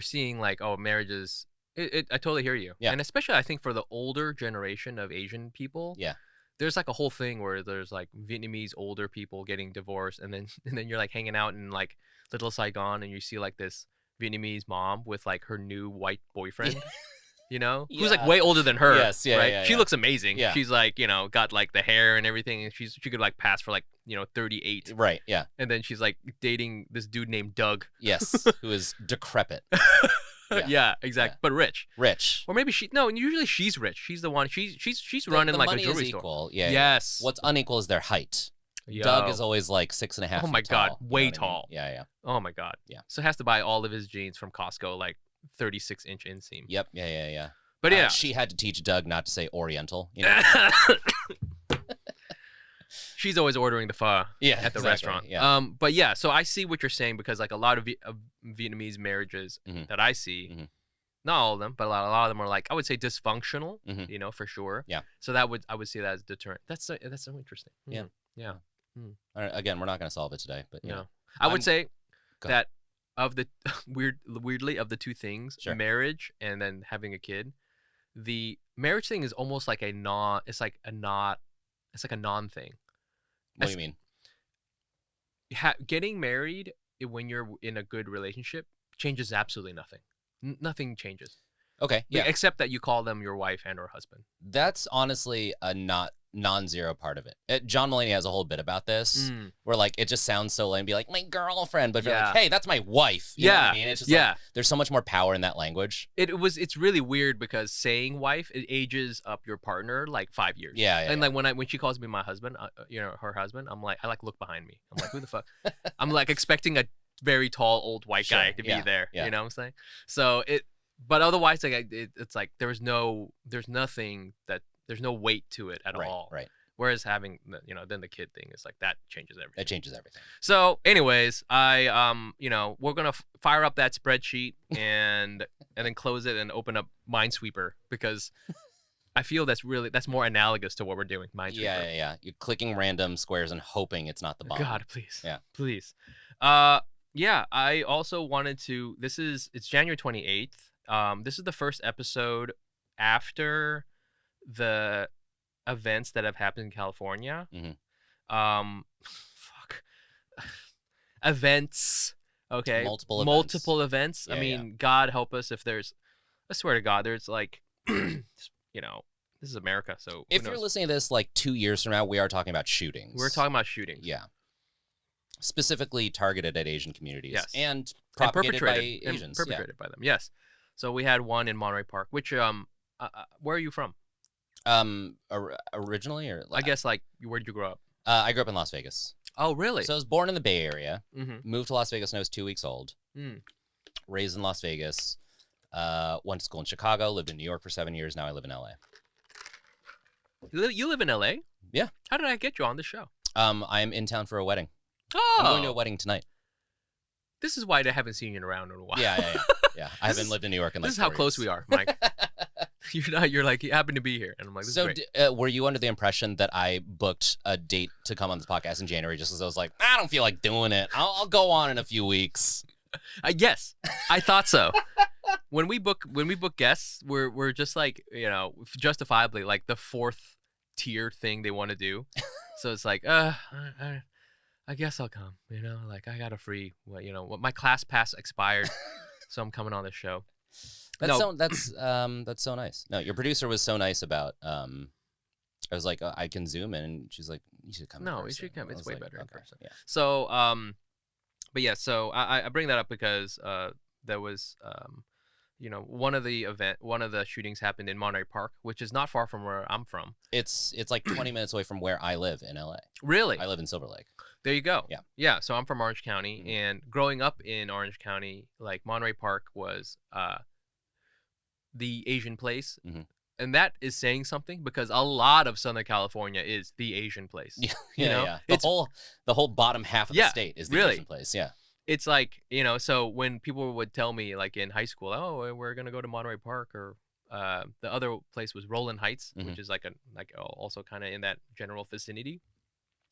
seeing like marriages? I totally hear you. Yeah. And especially I think for the older generation of Asian people. Yeah. There's like a whole thing where there's like Vietnamese older people getting divorced, and then you're like hanging out in like Little Saigon, and you see like this Vietnamese mom with like her new white boyfriend, you know, who's like way older than her. Yes, yeah, right? yeah, She looks amazing. Yeah. She's like got like the hair and everything, and she could like pass for like 38. Right. Yeah. And then she's like dating this dude named Doug. Yes, who is decrepit. Yeah, exactly. Yeah. But rich. Rich. Or maybe usually she's rich. She's the one. She's running the like money a jewelry is store. equal. Yeah. Yes. What's unequal is their height. Yo. Doug is always like 6.5. Oh my feet God, tall, you know way what I mean? tall. Yeah. Oh my God. Yeah. So has to buy all of his jeans from Costco, like 36-inch inseam. Yep. Yeah. But yeah, she had to teach Doug not to say Oriental. You know? She's always ordering the pho at the exactly, restaurant. Yeah. But yeah, so I see what you're saying because like a lot of Vietnamese marriages that I see, not all of them, but a lot of them are like I would say dysfunctional. For sure. Yeah. So I would see that as a deterrent. That's so interesting. Yeah. Yeah. Again, we're not going to solve it today, but yeah. I would say that of the weirdly of the two things, marriage and then having a kid, the marriage thing is almost like a non thing. What do you mean? Getting married when you're in a good relationship changes absolutely nothing. Nothing changes. Okay. Yeah. Except that you call them your wife and or husband. That's honestly a non-zero part of it. John Mulaney has a whole bit about this where like it just sounds so lame, be like my girlfriend, but if you're like, hey, that's my wife. You know what I mean? It's just like, there's so much more power in that language. It's really weird because saying wife, it ages up your partner like 5 years. And like when she calls me my husband, her husband, I'm like, I like look behind me. I'm like, who the fuck? I'm like expecting a very tall old white guy to be there. You know what I'm saying? So but otherwise like it's like there's no weight to it at all. Right. Whereas having then the kid thing is like that changes everything. It changes everything. So anyways, we're gonna fire up that spreadsheet and then close it and open up Minesweeper because I feel that's more analogous to what we're doing. Minesweeper. Yeah. You're clicking random squares and hoping it's not the bomb. God, please. Yeah. Please. I also wanted to. It's January 28th. This is the first episode after the events that have happened in California. Fuck. events. Okay, multiple events. Yeah, I mean, God help us if there's. I swear to God, there's like, this is America. So if you're listening to this like 2 years from now, we are talking about shootings. We're talking about shootings. Yeah. Specifically targeted at Asian communities. Yes. And propagated by Asians. And perpetrated by them. Yes. So we had one in Monterey Park. Which where are you from? Originally, or I guess like where did you grow up? I grew up in Las Vegas. Oh, really? So I was born in the Bay Area. Mm-hmm. Moved to Las Vegas when I was 2 weeks old. Mm. Raised in Las Vegas. Went to school in Chicago. Lived in New York for 7 years. Now I live in LA. You live in LA? Yeah. How did I get you on the show? I'm in town for a wedding. Oh. I'm going to a wedding tonight. This is why I haven't seen you around in a while. Yeah. I haven't lived in New York in like 4 years. This is how close we are, Mike. You're like, you happen to be here. And I'm like, this is great. Were you under the impression that I booked a date to come on this podcast in January just as I was like, I don't feel like doing it. I'll go on in a few weeks. Yes, I thought so. When we book guests, we're just like, justifiably like the fourth tier thing they want to do. So it's like, I guess I'll come. Like I got a free, my class pass expired, so I'm coming on the show. That's so nice. No, your producer was so nice about. I was like, I can Zoom in, and she's like, you should come. No, you should come. It's way better in person. Yeah. So, but yeah, so I bring that up because there was, one of the shootings happened in Monterey Park, which is not far from where I'm from. It's like 20 minutes away from where I live in LA. Really? I live in Silver Lake. There you go. Yeah. Yeah. So I'm from Orange County, and growing up in Orange County, like Monterey Park was the Asian place. Mm-hmm. And that is saying something because a lot of Southern California is the Asian place. Yeah. Yeah. The whole bottom half of the state is the Asian place. Yeah. It's like, so when people would tell me like in high school, oh, we're going to go to Monterey Park, or the other place was Roland Heights, which is like also kind of in that general vicinity.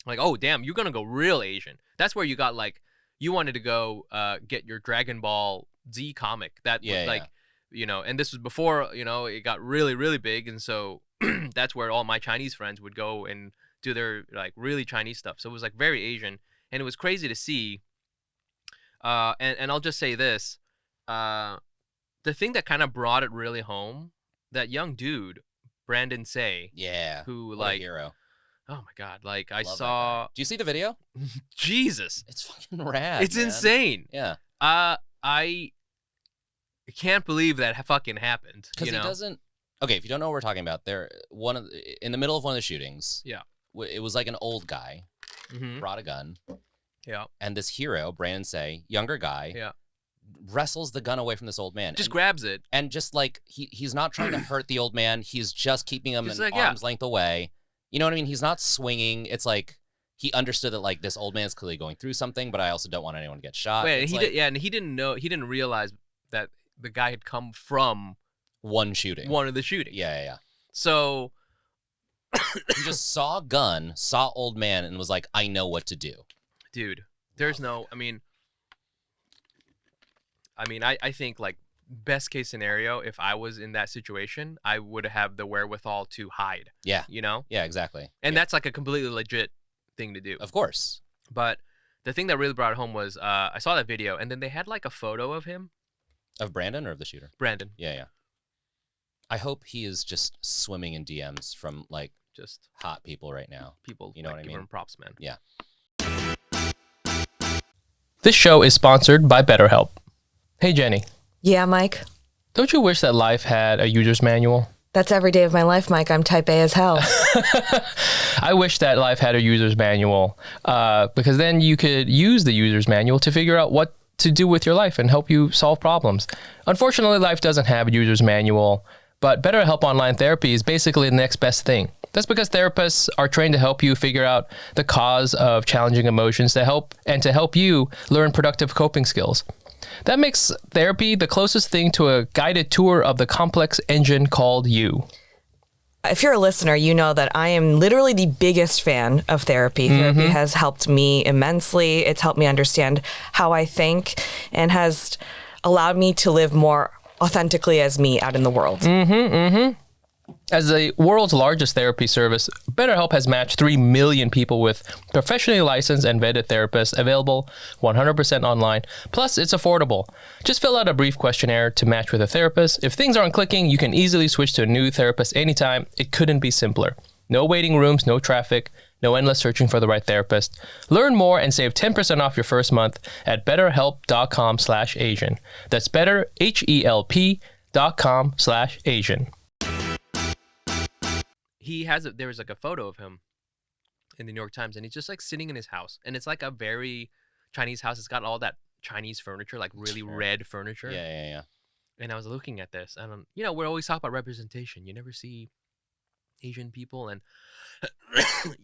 Like, oh, damn, you're going to go real Asian. That's where you got like, you wanted to go get your Dragon Ball Z comic. That was like, and this was before, it got really, really big. And so that's where all my Chinese friends would go and do their like really Chinese stuff. So it was like very Asian, and it was crazy to see. And I'll just say this, the thing that kind of brought it really home, that young dude, Brandon Say. Yeah. Who like a hero. Oh my God. Like I saw. Do you see the video? Jesus. It's fucking rad. It's insane. Yeah. I can't believe that fucking happened. Because he doesn't. Okay, if you don't know what we're talking about, in the middle of one of the shootings. Yeah. It was like an old guy brought a gun. Yeah. And this hero, Brandon Say, younger guy, wrestles the gun away from this old man. Just grabs it. And just like he's not trying to hurt the old man. He's just keeping him an arm's length away. You know what I mean? He's not swinging. It's like he understood that like this old man's clearly going through something, but I also don't want anyone to get shot. Wait, and he didn't realize that the guy had come from one of the shootings. Yeah. So he just saw a gun, saw old man, and was like, I know what to do. Dude, there's no, I think like best case scenario, if I was in that situation, I would have the wherewithal to hide. Yeah. Yeah, exactly. And that's like a completely legit thing to do. Of course. But the thing that really brought it home was I saw that video, and then they had like a photo of him. Of Brandon or of the shooter? Brandon. Yeah. I hope he is just swimming in DMs from like just hot people right now. People, you know what I mean? Give him props, man. Yeah. This show is sponsored by BetterHelp. Hey, Jenny. Yeah, Mike? Don't you wish that life had a user's manual? That's every day of my life, Mike. I'm type A as hell. I wish that life had a user's manual because then you could use the user's manual to figure out what to do with your life and help you solve problems. Unfortunately, life doesn't have a user's manual, but BetterHelp Online Therapy is basically the next best thing. That's because therapists are trained to help you figure out the cause of challenging emotions to help you learn productive coping skills. That makes therapy the closest thing to a guided tour of the complex engine called you. If you're a listener, you know that I am literally the biggest fan of therapy. Therapy has helped me immensely. It's helped me understand how I think and has allowed me to live more authentically as me out in the world. As the world's largest therapy service, BetterHelp has matched 3 million people with professionally licensed and vetted therapists, available 100% online. Plus, it's affordable. Just fill out a brief questionnaire to match with a therapist. If things aren't clicking, you can easily switch to a new therapist anytime. It couldn't be simpler. No waiting rooms, no traffic, no endless searching for the right therapist. Learn more and save 10% off your first month at betterhelp.com/Asian. That's betterhelp.com/Asian. There was like a photo of him in the New York Times, and he's just like sitting in his house, and it's like a very Chinese house. It's got all that Chinese furniture, like really red furniture. Yeah. And I was looking at this, and we always talk about representation. You never see Asian people, and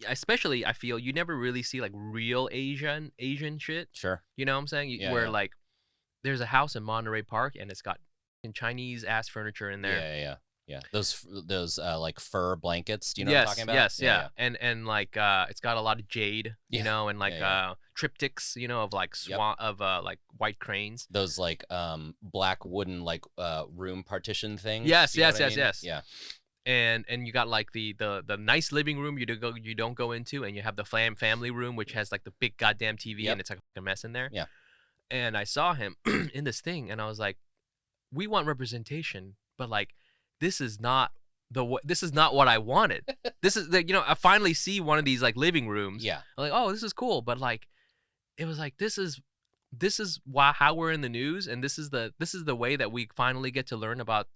especially I feel you never really see like real Asian shit. Sure. You know what I'm saying? Where like there's a house in Monterey Park, and it's got Chinese ass furniture in there. Yeah, those like fur blankets. Do you know what I'm talking about? Yes. And like it's got a lot of jade, and like triptychs, of like like white cranes. Those like black wooden like room partition things. Yes. Yeah. And you got like the nice living room you don't go into, and you have the family room, which has like the big goddamn TV, and it's like a mess in there. Yeah. And I saw him in this thing, and I was like, we want representation, but like this is not what I wanted. This is I finally see one of these like living rooms. Yeah. I'm like, oh, this is cool, but like it was like this is how we're in the news, and this is the way that we finally get to learn about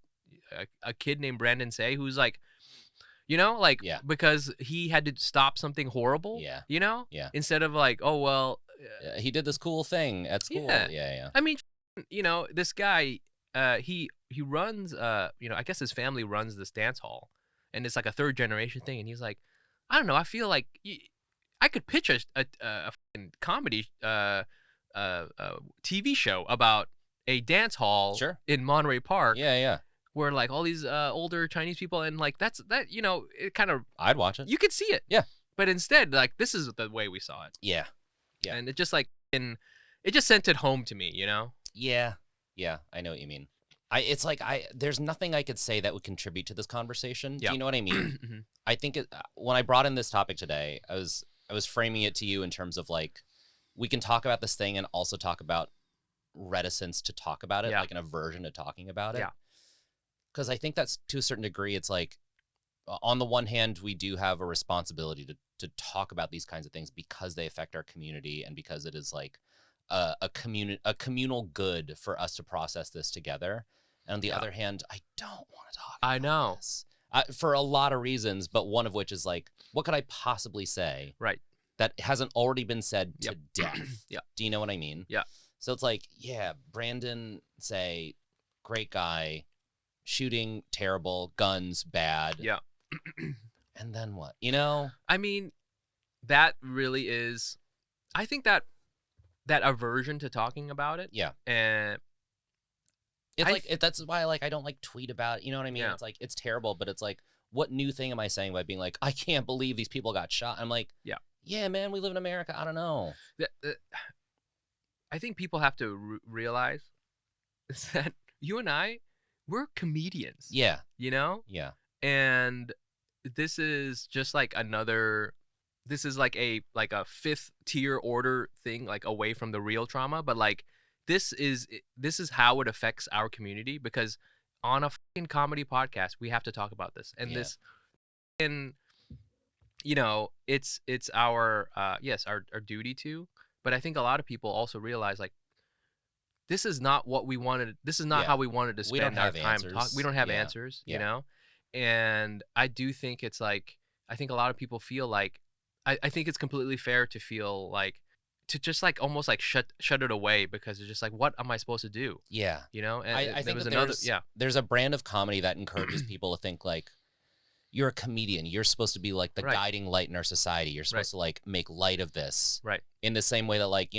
a kid named Brandon Say, who's like, because he had to stop something horrible. Yeah. Instead of like, oh well, he did this cool thing at school. Yeah. I mean, this guy, he runs, I guess his family runs this dance hall, and it's like a third generation thing. And he's like, I don't know, I feel like I could pitch a fucking comedy TV show about a dance hall in Monterey Park. Yeah. Where like all these older Chinese people, and like that it kind of, I'd watch it. You could see it. Yeah. But instead, like this is the way we saw it. Yeah. And it just like it just sent it home to me, Yeah, I know what you mean. It's like there's nothing I could say that would contribute to this conversation. Do you know what I mean? Mm-hmm. I think when I brought in this topic today, I was framing it to you in terms of like, we can talk about this thing and also talk about reticence to talk about it, like an aversion to talking about it. Yeah. Because I think that's, to a certain degree, it's like, on the one hand, we do have a responsibility to talk about these kinds of things because they affect our community, and because it is like a communal good for us to process this together. And on the other hand, I don't want to talk about this. For a lot of reasons, but one of which is like, what could I possibly say that hasn't already been said to death? Do you know what I mean? Yeah. So it's like, Brandon Say, great guy, shooting terrible, guns bad. Yeah. And then what? I mean, that really is, I think that aversion to talking about it. Yeah. And it's that's why I don't like tweet about it. You know what I mean? Yeah. It's like, it's terrible, but it's like, what new thing am I saying by being like, I can't believe these people got shot? I'm like, yeah, man, we live in America. I don't know. I think people have to realize is that you and I, we're comedians. Yeah. Yeah. And this is just like this is like a fifth tier order thing, like away from the real trauma. But like, this is how it affects our community, because on a fucking comedy podcast, we have to talk about this. And this, and it's our our duty to, but I think a lot of people also realize like, this is not what we wanted. This is not how we wanted to spend our time. We don't have answers, And I do think it's like, I think a lot of people feel like, I think it's completely fair to feel like, to just like almost like shut it away, because it's just like, what am I supposed to do? Yeah. And I think there's a brand of comedy that encourages people to think like, you're a comedian. You're supposed to be like the guiding light in our society. You're supposed to like make light of this. Right. In the same way that like,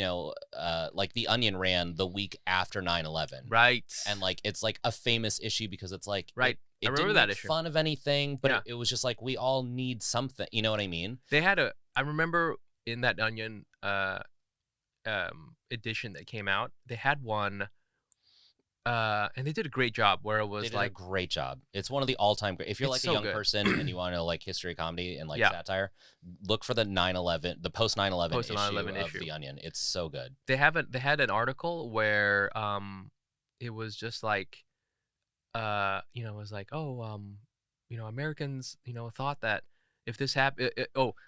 like The Onion ran the week after 9/11. Right. And like, it's like a famous issue because it's like, it I remember didn't that make fun of anything, but it was just like, we all need something. You know what I mean? They had I remember in that Onion edition that came out, they had one and they did a great job where it They was did like a great job. It's one of the all-time great. If you're It's like a so young good. person and you want to know like history, comedy, and like Yeah. satire, look for the 9/11, the post 9/11 Post 9/11 issue of issue. The Onion. It's so good. they had an article where it was just like it was like, Americans, thought that if this happened,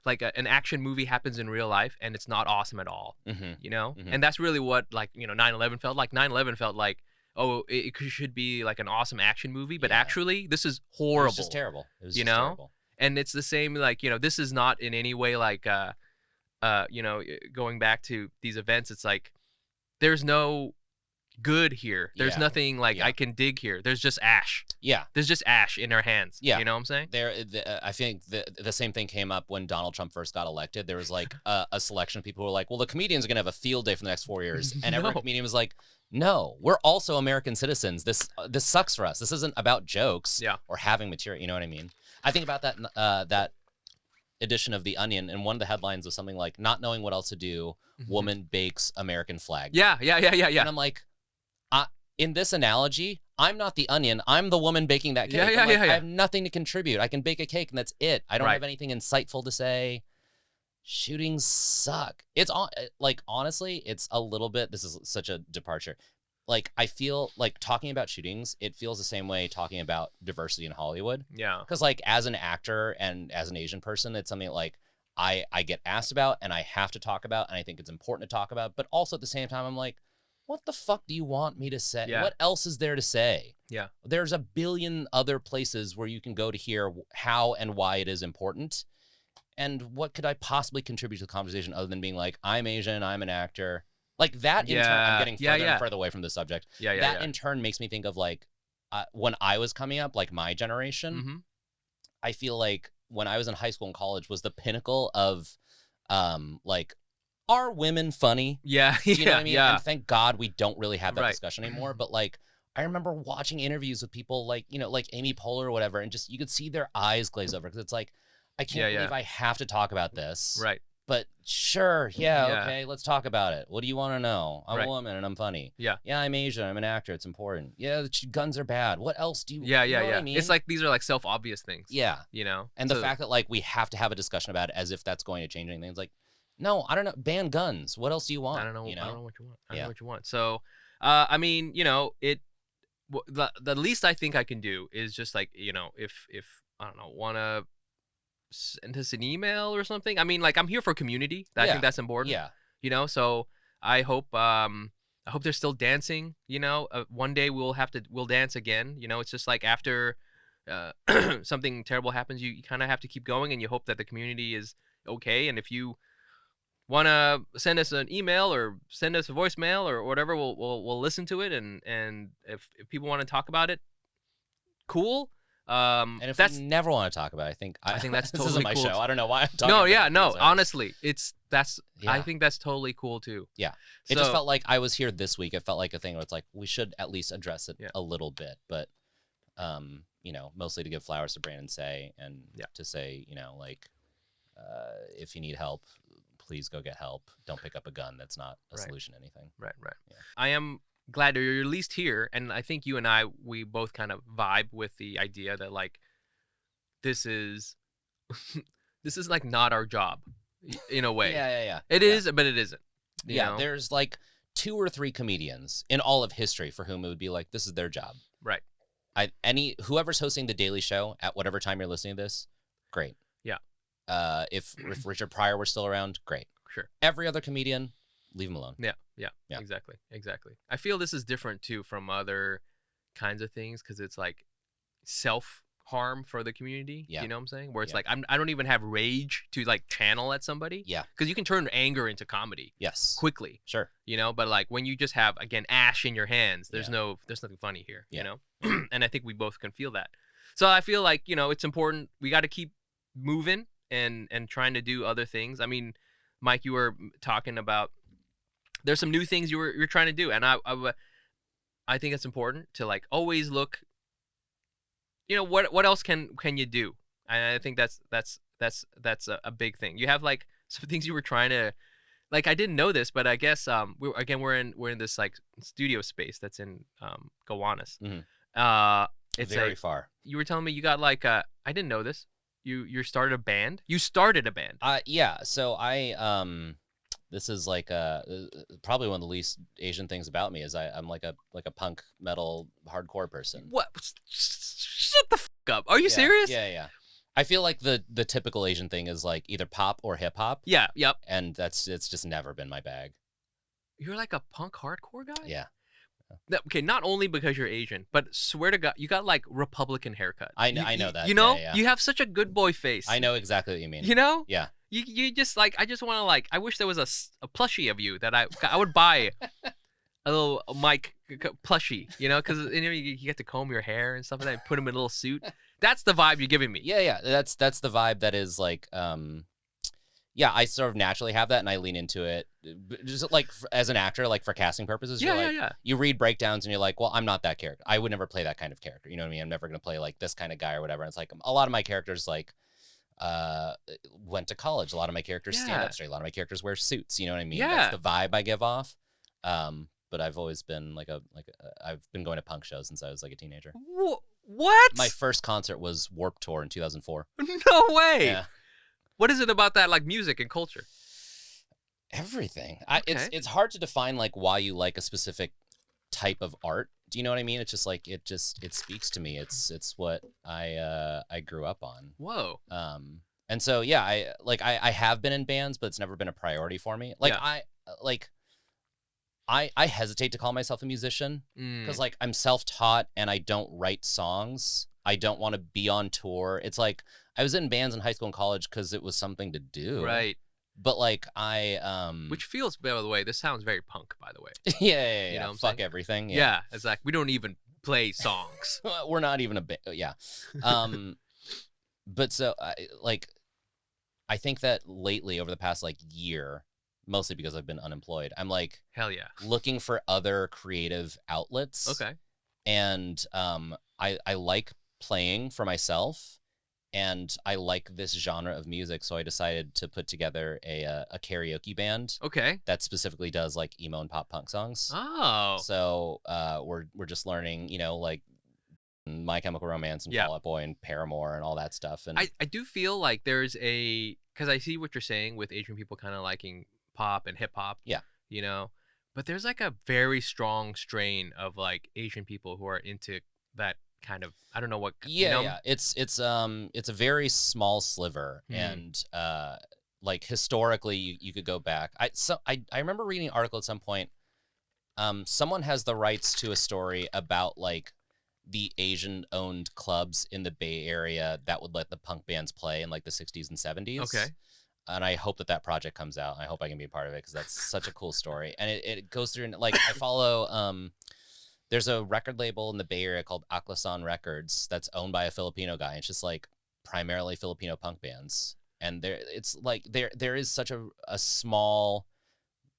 like an action movie happens in real life and it's not awesome at all, Mm-hmm. and that's really what, like, 9/11 felt like. 9/11 felt like, oh, it should be like an awesome action movie, but Yeah. actually this is It horrible. was just terrible. It was You just know? terrible. And it's the same, like, this is not in any way like going back to these events. It's like there's no good here. There's Yeah. nothing like Yeah. I can dig here. There's just ash. Yeah. There's just ash in our hands. Yeah. You know what I'm saying? I think the same thing came up when Donald Trump first got elected. There was like a selection of people who were like, well, the comedians are going to have a field day for the next 4 years. And every No. comedian was like, no, we're also American citizens. This sucks for us. This isn't about jokes or having material. You know what I mean? I think about that edition of The Onion, and one of the headlines was something like, not knowing what else to do, woman bakes American flag. Yeah. And I'm like, in this analogy, I'm not the onion. I'm the woman baking that cake. Yeah. I have nothing to contribute. I can bake a cake and that's it. I don't Right. have anything insightful to say. Shootings suck. It's like, honestly, it's a little bit, this is such a departure. Like, I feel like talking about shootings, it feels the same way talking about diversity in Hollywood. Yeah. Because like as an actor and as an Asian person, it's something like I get asked about and I have to talk about, and I think it's important to talk about. But also at the same time, I'm like, what the fuck do you want me to say? Yeah. What else is there to say? Yeah. There's a billion other places where you can go to hear how and why it is important. And what could I possibly contribute to the conversation other than being like, I'm Asian, I'm an actor. Like that in turn, I'm getting further and further away from the subject. That in turn makes me think of like, when I was coming up, like my generation, I feel like when I was in high school and college was the pinnacle of like, are women funny? Yeah. Do you know what I mean? Yeah. And thank God we don't really have that Right. discussion anymore. But like, I remember watching interviews with people like, like Amy Poehler or whatever, and just you could see their eyes glaze over because it's like, I can't believe I have to talk about this. Right. But sure, okay, let's talk about it. What do you want to know? I'm a woman and I'm funny. Yeah. Yeah, I'm Asian. I'm an actor. It's important. Yeah, the guns are bad. What else do you? Yeah. You know what I mean? It's like these are like self-obvious things. Yeah. And the So- fact that like we have to have a discussion about it as if that's going to change anything. It's like, no, I don't know. Ban guns. What else do you want? I don't know. You know? I don't know what you want. I don't know what you want. So, I mean, the least I think I can do is just like, if I don't know, want to send us an email or something. I mean, like, I'm here for community. I think that's important. Yeah. So I hope they're still dancing. One day we'll dance again. It's just like after something terrible happens, you kind of have to keep going, and you hope that the community is okay. And if you want to send us an email or send us a voicemail or whatever, we'll listen to it, and if people want to talk about it, cool. And if we never want to talk about it, I think that's this totally isn't my cool. show. I don't know why I'm talking No, about yeah, it. no, So- honestly, I think that's totally cool too. Yeah. It just felt like I was here this week. It felt like a thing where it's like, we should at least address it a little bit, but, mostly to give flowers to Brandon Say and to say, like, if you need help, please go get help. Don't pick up a gun. That's not a solution to anything. Right. Yeah. I am glad that you're at least here, and I think you and we both kind of vibe with the idea that like this is like not our job in a way. Yeah. It is, but it isn't. You know? There's like 2 or 3 comedians in all of history for whom it would be like, this is their job. Right. Whoever's hosting the Daily Show at whatever time you're listening to this, great. Yeah. If Richard Pryor were still around, great. Sure. Every other comedian, leave him alone. Yeah. Exactly. I feel this is different too from other kinds of things because it's like self-harm for the community. Yeah. You know what I'm saying? Where it's like I don't even have rage to like channel at somebody. Yeah. Because you can turn anger into comedy. Yes. Quickly. Sure. But like when you just have, again, ash in your hands, there's nothing funny here. Yeah. And I think we both can feel that. So I feel like, it's important. We got to keep moving and trying to do other things. I mean, Mike, you were talking about there's some new things you're trying to do, and I think it's important to like always look. What else can you do? And I think that's a big thing. You have like some things you were trying to like I didn't know this, but I guess we're in this like studio space that's in Gowanus. It's very far. You were telling me you got like I didn't know this. You started a band? You started a band? Yeah. So I this is like probably one of the least Asian things about me is I'm like a punk metal hardcore person. What? Shut the fuck up. Are you serious? Yeah. I feel like the typical Asian thing is like either pop or hip hop. Yeah, yep. And it's just never been my bag. You're like a punk hardcore guy? Yeah. Okay, not only because you're Asian, but swear to God, you got like Republican haircut. I know that. You know, yeah. You have such a good boy face. I know exactly what you mean. You know? Yeah. You just like, I just want to like, I wish there was a plushie of you that I would buy a little Mike plushie, you know, because you get to comb your hair and stuff like that, put him in a little suit. That's the vibe you're giving me. Yeah. That's the vibe that is like, yeah, I sort of naturally have that, and I lean into it. Just like as an actor, like for casting purposes, Yeah. You read breakdowns and you're like, well, I'm not that character. I would never play that kind of character. You know what I mean? I'm never gonna play like this kind of guy or whatever. And it's like a lot of my characters like went to college. A lot of my characters stand up straight. A lot of my characters wear suits. You know what I mean? Yeah. That's the vibe I give off. But I've always been I've been going to punk shows since I was like a teenager. What? My first concert was Warped Tour in 2004. No way. Yeah. What is it about that like music and culture? Everything. Okay. It's hard to define like why you like a specific type of art. Do you know what I mean? It's just like it speaks to me. It's what I grew up on. Whoa. And so yeah, I have been in bands, but it's never been a priority for me. Like I hesitate to call myself a musician because like I'm self-taught and I don't write songs. I don't want to be on tour. It's like I was in bands in high school and college because it was something to do. Right. But like which feels, by the way, this sounds very punk, by the way. Yeah. You know what I'm Fuck saying? everything. Yeah. It's like we don't even play songs. We're not even a band. Yeah. But so I think that lately over the past like year, mostly because I've been unemployed, I'm like, hell yeah, looking for other creative outlets. Okay. And I like playing for myself, and I like this genre of music, so I decided to put together a karaoke band. Okay. That specifically does like emo and pop punk songs. Oh. So we're just learning, you know, like My Chemical Romance and Fall Out Boy and Paramore and all that stuff. And I do feel like there's because I see what you're saying with Asian people kind of liking pop and hip hop. Yeah. You know, but there's like a very strong strain of like Asian people who are into that kind of, I don't know what. Yeah. It's a very small sliver, and like historically, you could go back. I remember reading an article at some point. Someone has the rights to a story about like the Asian-owned clubs in the Bay Area that would let the punk bands play in like the 60s and 70s. Okay. And I hope that project comes out. I hope I can be a part of it because that's such a cool story. And it goes through, like, I follow, there's a record label in the Bay Area called Aklasan Records that's owned by a Filipino guy. It's just like primarily Filipino punk bands. And there is such a small,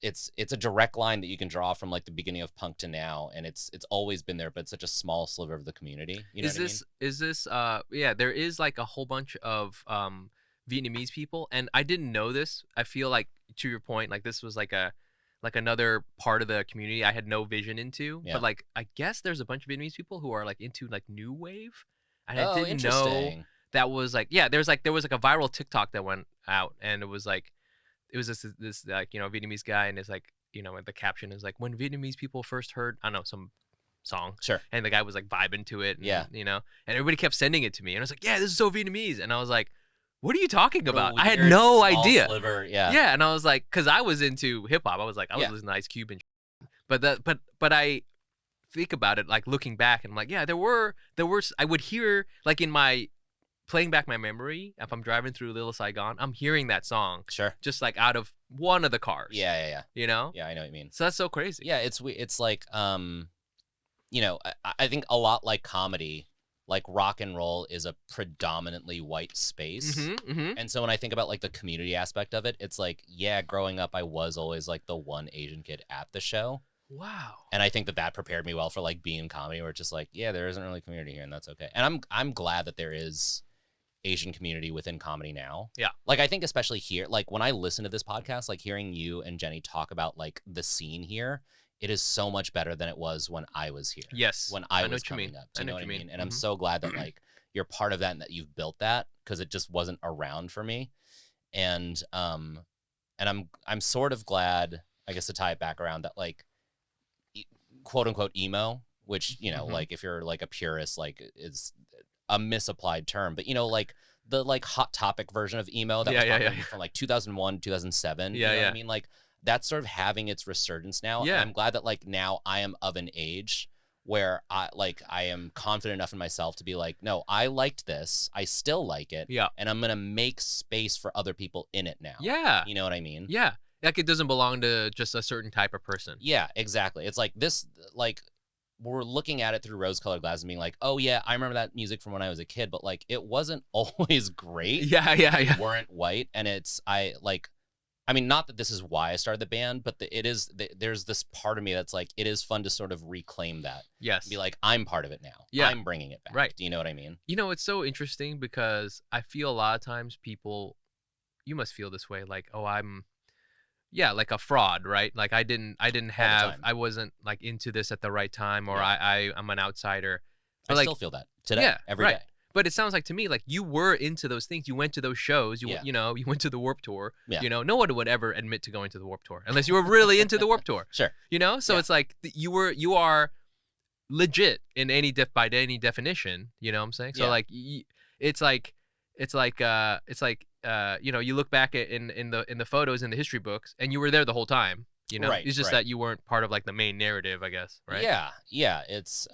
it's a direct line that you can draw from like the beginning of punk to now. And it's always been there, but it's such a small sliver of the community. You know what I mean? Is this, there is like a whole bunch of, Vietnamese people, and I didn't know this. I feel like, to your point, like this was like another part of the community I had no vision into. But like I guess there's a bunch of Vietnamese people who are like into like new wave, and I didn't know that was like there was like a viral TikTok that went out, and it was this like, you know, Vietnamese guy, and it's like, you know, the caption is like, when Vietnamese people first heard, I don't know, some song, sure, and the guy was like vibing to it, and, you know, and everybody kept sending it to me, and I was like, yeah, this is so Vietnamese, and I was like, what are you talking about? I had no idea. Sliver, yeah, and I was like, because I was into hip hop. I was listening to Ice Cube and but I think about it like looking back, and I'm like, yeah, there were I would hear like in my playing back my memory, if I'm driving through Little Saigon, I'm hearing that song. Sure. Just like out of one of the cars. Yeah. You know? Yeah, I know what you mean. So that's so crazy. Yeah, it's like you know, I think a lot like comedy, like rock and roll is a predominantly white space. And so when I think about like the community aspect of it, it's like, yeah, growing up, I was always like the one Asian kid at the show. Wow. And I think that prepared me well for like being in comedy, where it's just like, yeah, there isn't really community here, and that's okay. And I'm glad that there is Asian community within comedy now. Yeah. Like, I think especially here, like when I listen to this podcast, like hearing you and Jenny talk about like the scene here, it is so much better than it was when I was here. Yes. When I was coming up. Do you know what I mean? And I'm so glad that like you're part of that and that you've built that, because it just wasn't around for me. And I'm sort of glad, I guess, to tie it back around, that like quote unquote emo, which, you know, like if you're like a purist, like is a misapplied term, but you know, like the like Hot Topic version of emo that was popular from like 2001, 2007. You know what I mean? Like that's sort of having its resurgence now. Yeah. And I'm glad that like now I am of an age where I am confident enough in myself to be like, no, I liked this. I still like it. Yeah. And I'm going to make space for other people in it now. Yeah. You know what I mean? Yeah. Like it doesn't belong to just a certain type of person. Yeah, exactly. It's like this, like we're looking at it through rose-colored glasses and being like, oh yeah, I remember that music from when I was a kid, but like it wasn't always great. Yeah. You weren't white. And I mean, not that this is why I started the band, but there's this part of me that's like, it is fun to sort of reclaim that. Yes. Be like, I'm part of it now. Yeah. I'm bringing it back. Right. Do you know what I mean? You know, it's so interesting because I feel a lot of times people, you must feel this way, like, oh, I'm, like a fraud, right? Like I wasn't like into this at the right time, or I'm an outsider. But I still feel that today, every day. But it sounds like to me like you were into those things. You went to those shows. You went to the Warped Tour. Yeah. You know, no one would ever admit to going to the Warped Tour unless you were really into the Warped Tour. Sure. You know, so it's like you are legit in by any definition. You know what I'm saying? So like it's like you know, you look back in the photos in the history books and you were there the whole time. You know, it's just that you weren't part of like the main narrative, I guess. Right. Yeah. It's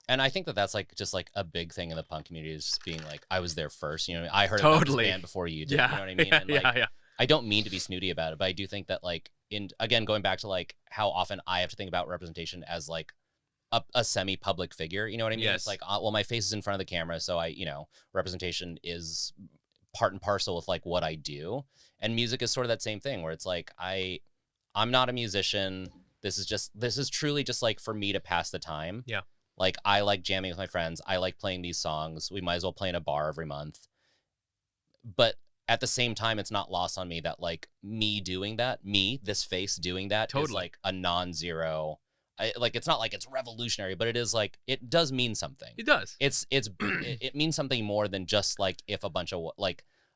and I think that that's like just like a big thing in the punk community, is just being like, I was there first. You know, I heard about this band before you did. You know what I mean? And like, I don't mean to be snooty about it, but I do think that like again, going back to like how often I have to think about representation as like a semi-public figure. You know what I mean? Yes. It's like, well, my face is in front of the camera, so representation is part and parcel with like what I do. And music is sort of that same thing, where it's like I'm not a musician. This is truly just like for me to pass the time. Yeah. Like, I like jamming with my friends. I like playing these songs. We might as well play in a bar every month. But at the same time, it's not lost on me that, like, me doing that, this face doing that is, like, a non-zero. It's not like it's revolutionary, but it is, like, it does mean something. It does. It means something more than just, like, if a bunch of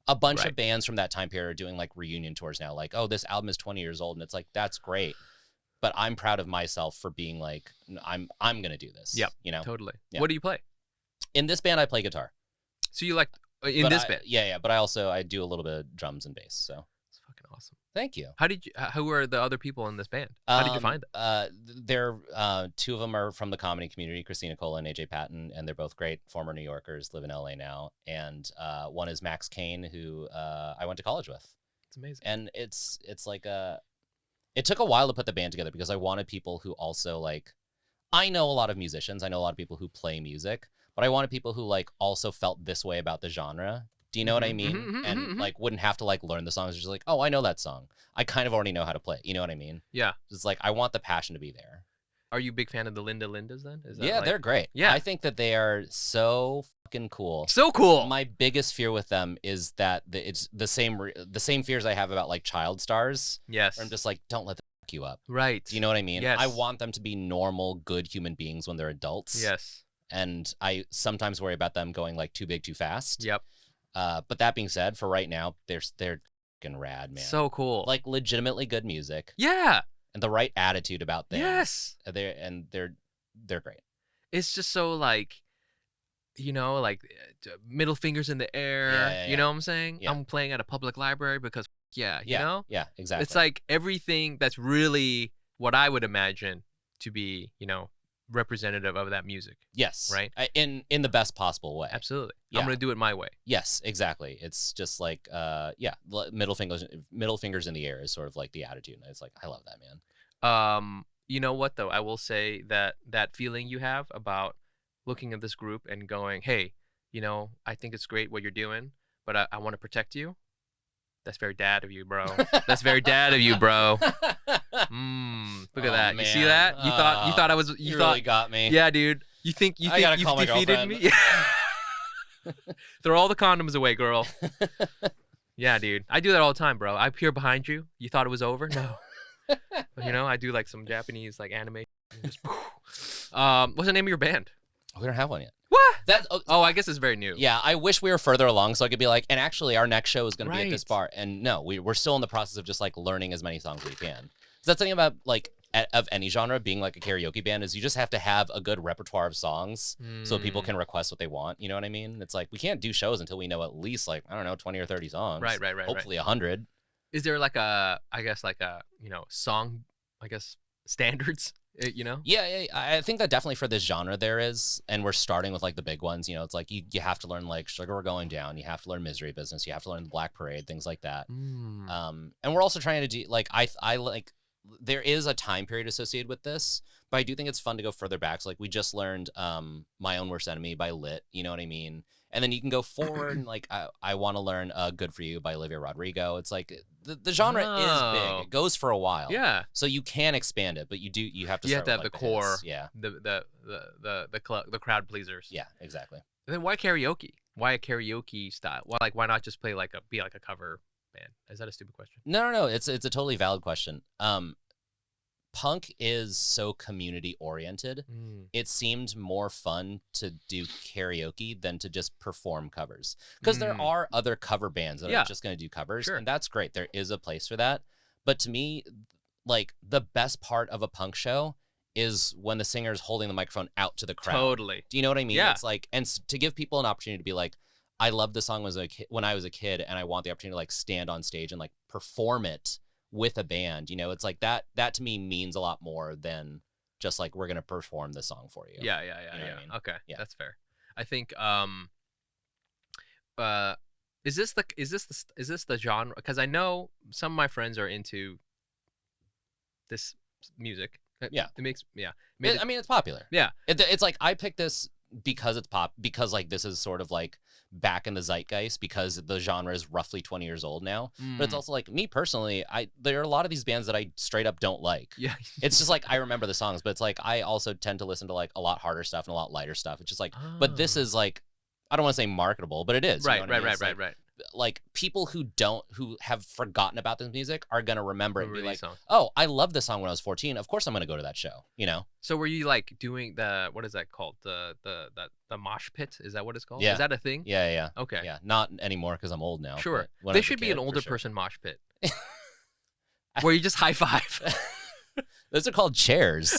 of bands from that time period are doing, like, reunion tours now. Like, oh, this album is 20 years old, and it's like, that's great. But I'm proud of myself for being like, I'm gonna do this. Yeah, you know, totally. Yeah. What do you play? In this band, I play guitar. So you like this band? Yeah. But I do a little bit of drums and bass. So it's fucking awesome. Thank you. Who are the other people in this band? How did you find them? They're two of them are from the comedy community, Christina Cola and AJ Patton, and they're both great former New Yorkers, live in LA now. And one is Max Kane, who I went to college with. It's amazing. And it's like it took a while to put the band together, because I wanted people who also, like, I know a lot of musicians. I know a lot of people who play music, but I wanted people who, like, also felt this way about the genre. Do you know what I mean? And, like, wouldn't have to, like, learn the songs. Just like, oh, I know that song. I kind of already know how to play it. You know what I mean? Yeah. It's like, I want the passion to be there. Are you a big fan of the Lindas then? They're great. Yeah. I think that they are so fucking cool. So cool. My biggest fear with them is that it's the same fears I have about, like, child stars. Yes. Where I'm just like, don't let them fuck you up. Right. Do you know what I mean? Yes. I want them to be normal, good human beings when they're adults. Yes. And I sometimes worry about them going, like, too big, too fast. Yep. But that being said, for right now, they're fucking rad, man. So cool. Like, legitimately good music. Yeah. And the right attitude about things. Yes. They're great. It's just so, like, you know, like, middle fingers in the air. Yeah. You know what I'm saying? Yeah. I'm playing at a public library because, you know? Yeah, exactly. It's like everything that's really what I would imagine to be, you know, representative of that music. Yes. Right? In the best possible way. Absolutely. Yeah. I'm going to do it my way. Yes, exactly. It's just like, middle fingers in the air is sort of like the attitude. And it's like, I love that, man. You know what, though? I will say that feeling you have about looking at this group and going, hey, you know, I think it's great what you're doing, but I want to protect you. That's very dad of you, bro. That's very dad of you, bro. Look at that. Man. You see that? You thought I was. You really got me. Yeah, dude. You think you defeated me? Throw all the condoms away, girl. Yeah, dude. I do that all the time, bro. I appear behind you. You thought it was over? No. You know, I do like some Japanese like anime. Just, what's the name of your band? We don't have one yet. What? Oh, I guess it's very new. Yeah, I wish we were further along so I could be like, and actually our next show is going to be at this bar. And no, we're still in the process of just like learning as many songs as we can. So that's something about like of any genre being like a karaoke band is you just have to have a good repertoire of songs so people can request what they want. You know what I mean? It's like we can't do shows until we know at least like, I don't know, 20 or 30 songs. Right. Hopefully 100. Is there like a, I guess like a, song, I guess, standards? You know? Yeah, I think that definitely for this genre there is, and we're starting with like the big ones. You know, it's like you have to learn like Sugar We're Going Down, you have to learn Misery Business, you have to learn the Black Parade, things like that. And we're also trying to do like I like there is a time period associated with this, but I do think it's fun to go further back. So like we just learned My Own Worst Enemy by Lit, you know what I mean? And then you can go forward and like I want to learn Good For You by Olivia Rodrigo. It's like the genre is big. It goes for a while. Yeah. So you can expand it, but you have to start have with, the like, core. hits. Yeah. The crowd pleasers. Yeah, exactly. And then why karaoke? Why a karaoke style? Why not just play be like a cover band? Is that a stupid question? No. It's a totally valid question. Punk is so community oriented. It seemed more fun to do karaoke than to just perform covers, because there are other cover bands that are just going to do covers, and that's great. There is a place for that. But to me, like the best part of a punk show is when the singer is holding the microphone out to the crowd. Totally. Do you know what I mean? Yeah. It's like, and to give people an opportunity to be like, I love the song when I was a kid, and I want the opportunity to like stand on stage and like perform it with a band. You know, it's like that to me means a lot more than just like we're gonna perform the song for you. Yeah. You know what I mean? Okay, yeah, that's fair. I think is this the genre? Because I know some of my friends are into this music. Yeah, it makes I mean, it's popular. Yeah, it's like I picked this because it's because like this is sort of like back in the zeitgeist because the genre is roughly 20 years old now. But it's also like me personally, there are a lot of these bands that I straight up don't like. Yeah. It's just like I remember the songs, but it's like I also tend to listen to like a lot harder stuff and a lot lighter stuff. It's just like, but this is like, I don't want to say marketable, but it is. Right, you know what I mean? right. Like people who have forgotten about this music are gonna remember it and be like, songs. oh, I loved this song when I was 14. Of course I'm gonna go to that show, you know? So were you like doing what is that called? The mosh pit? Is that what it's called? Yeah. Is that a thing? Yeah. Okay. Yeah, not anymore because I'm old now. Sure. When I There was a should be kid, an older for sure. person mosh pit where you just high five. Those are called chairs.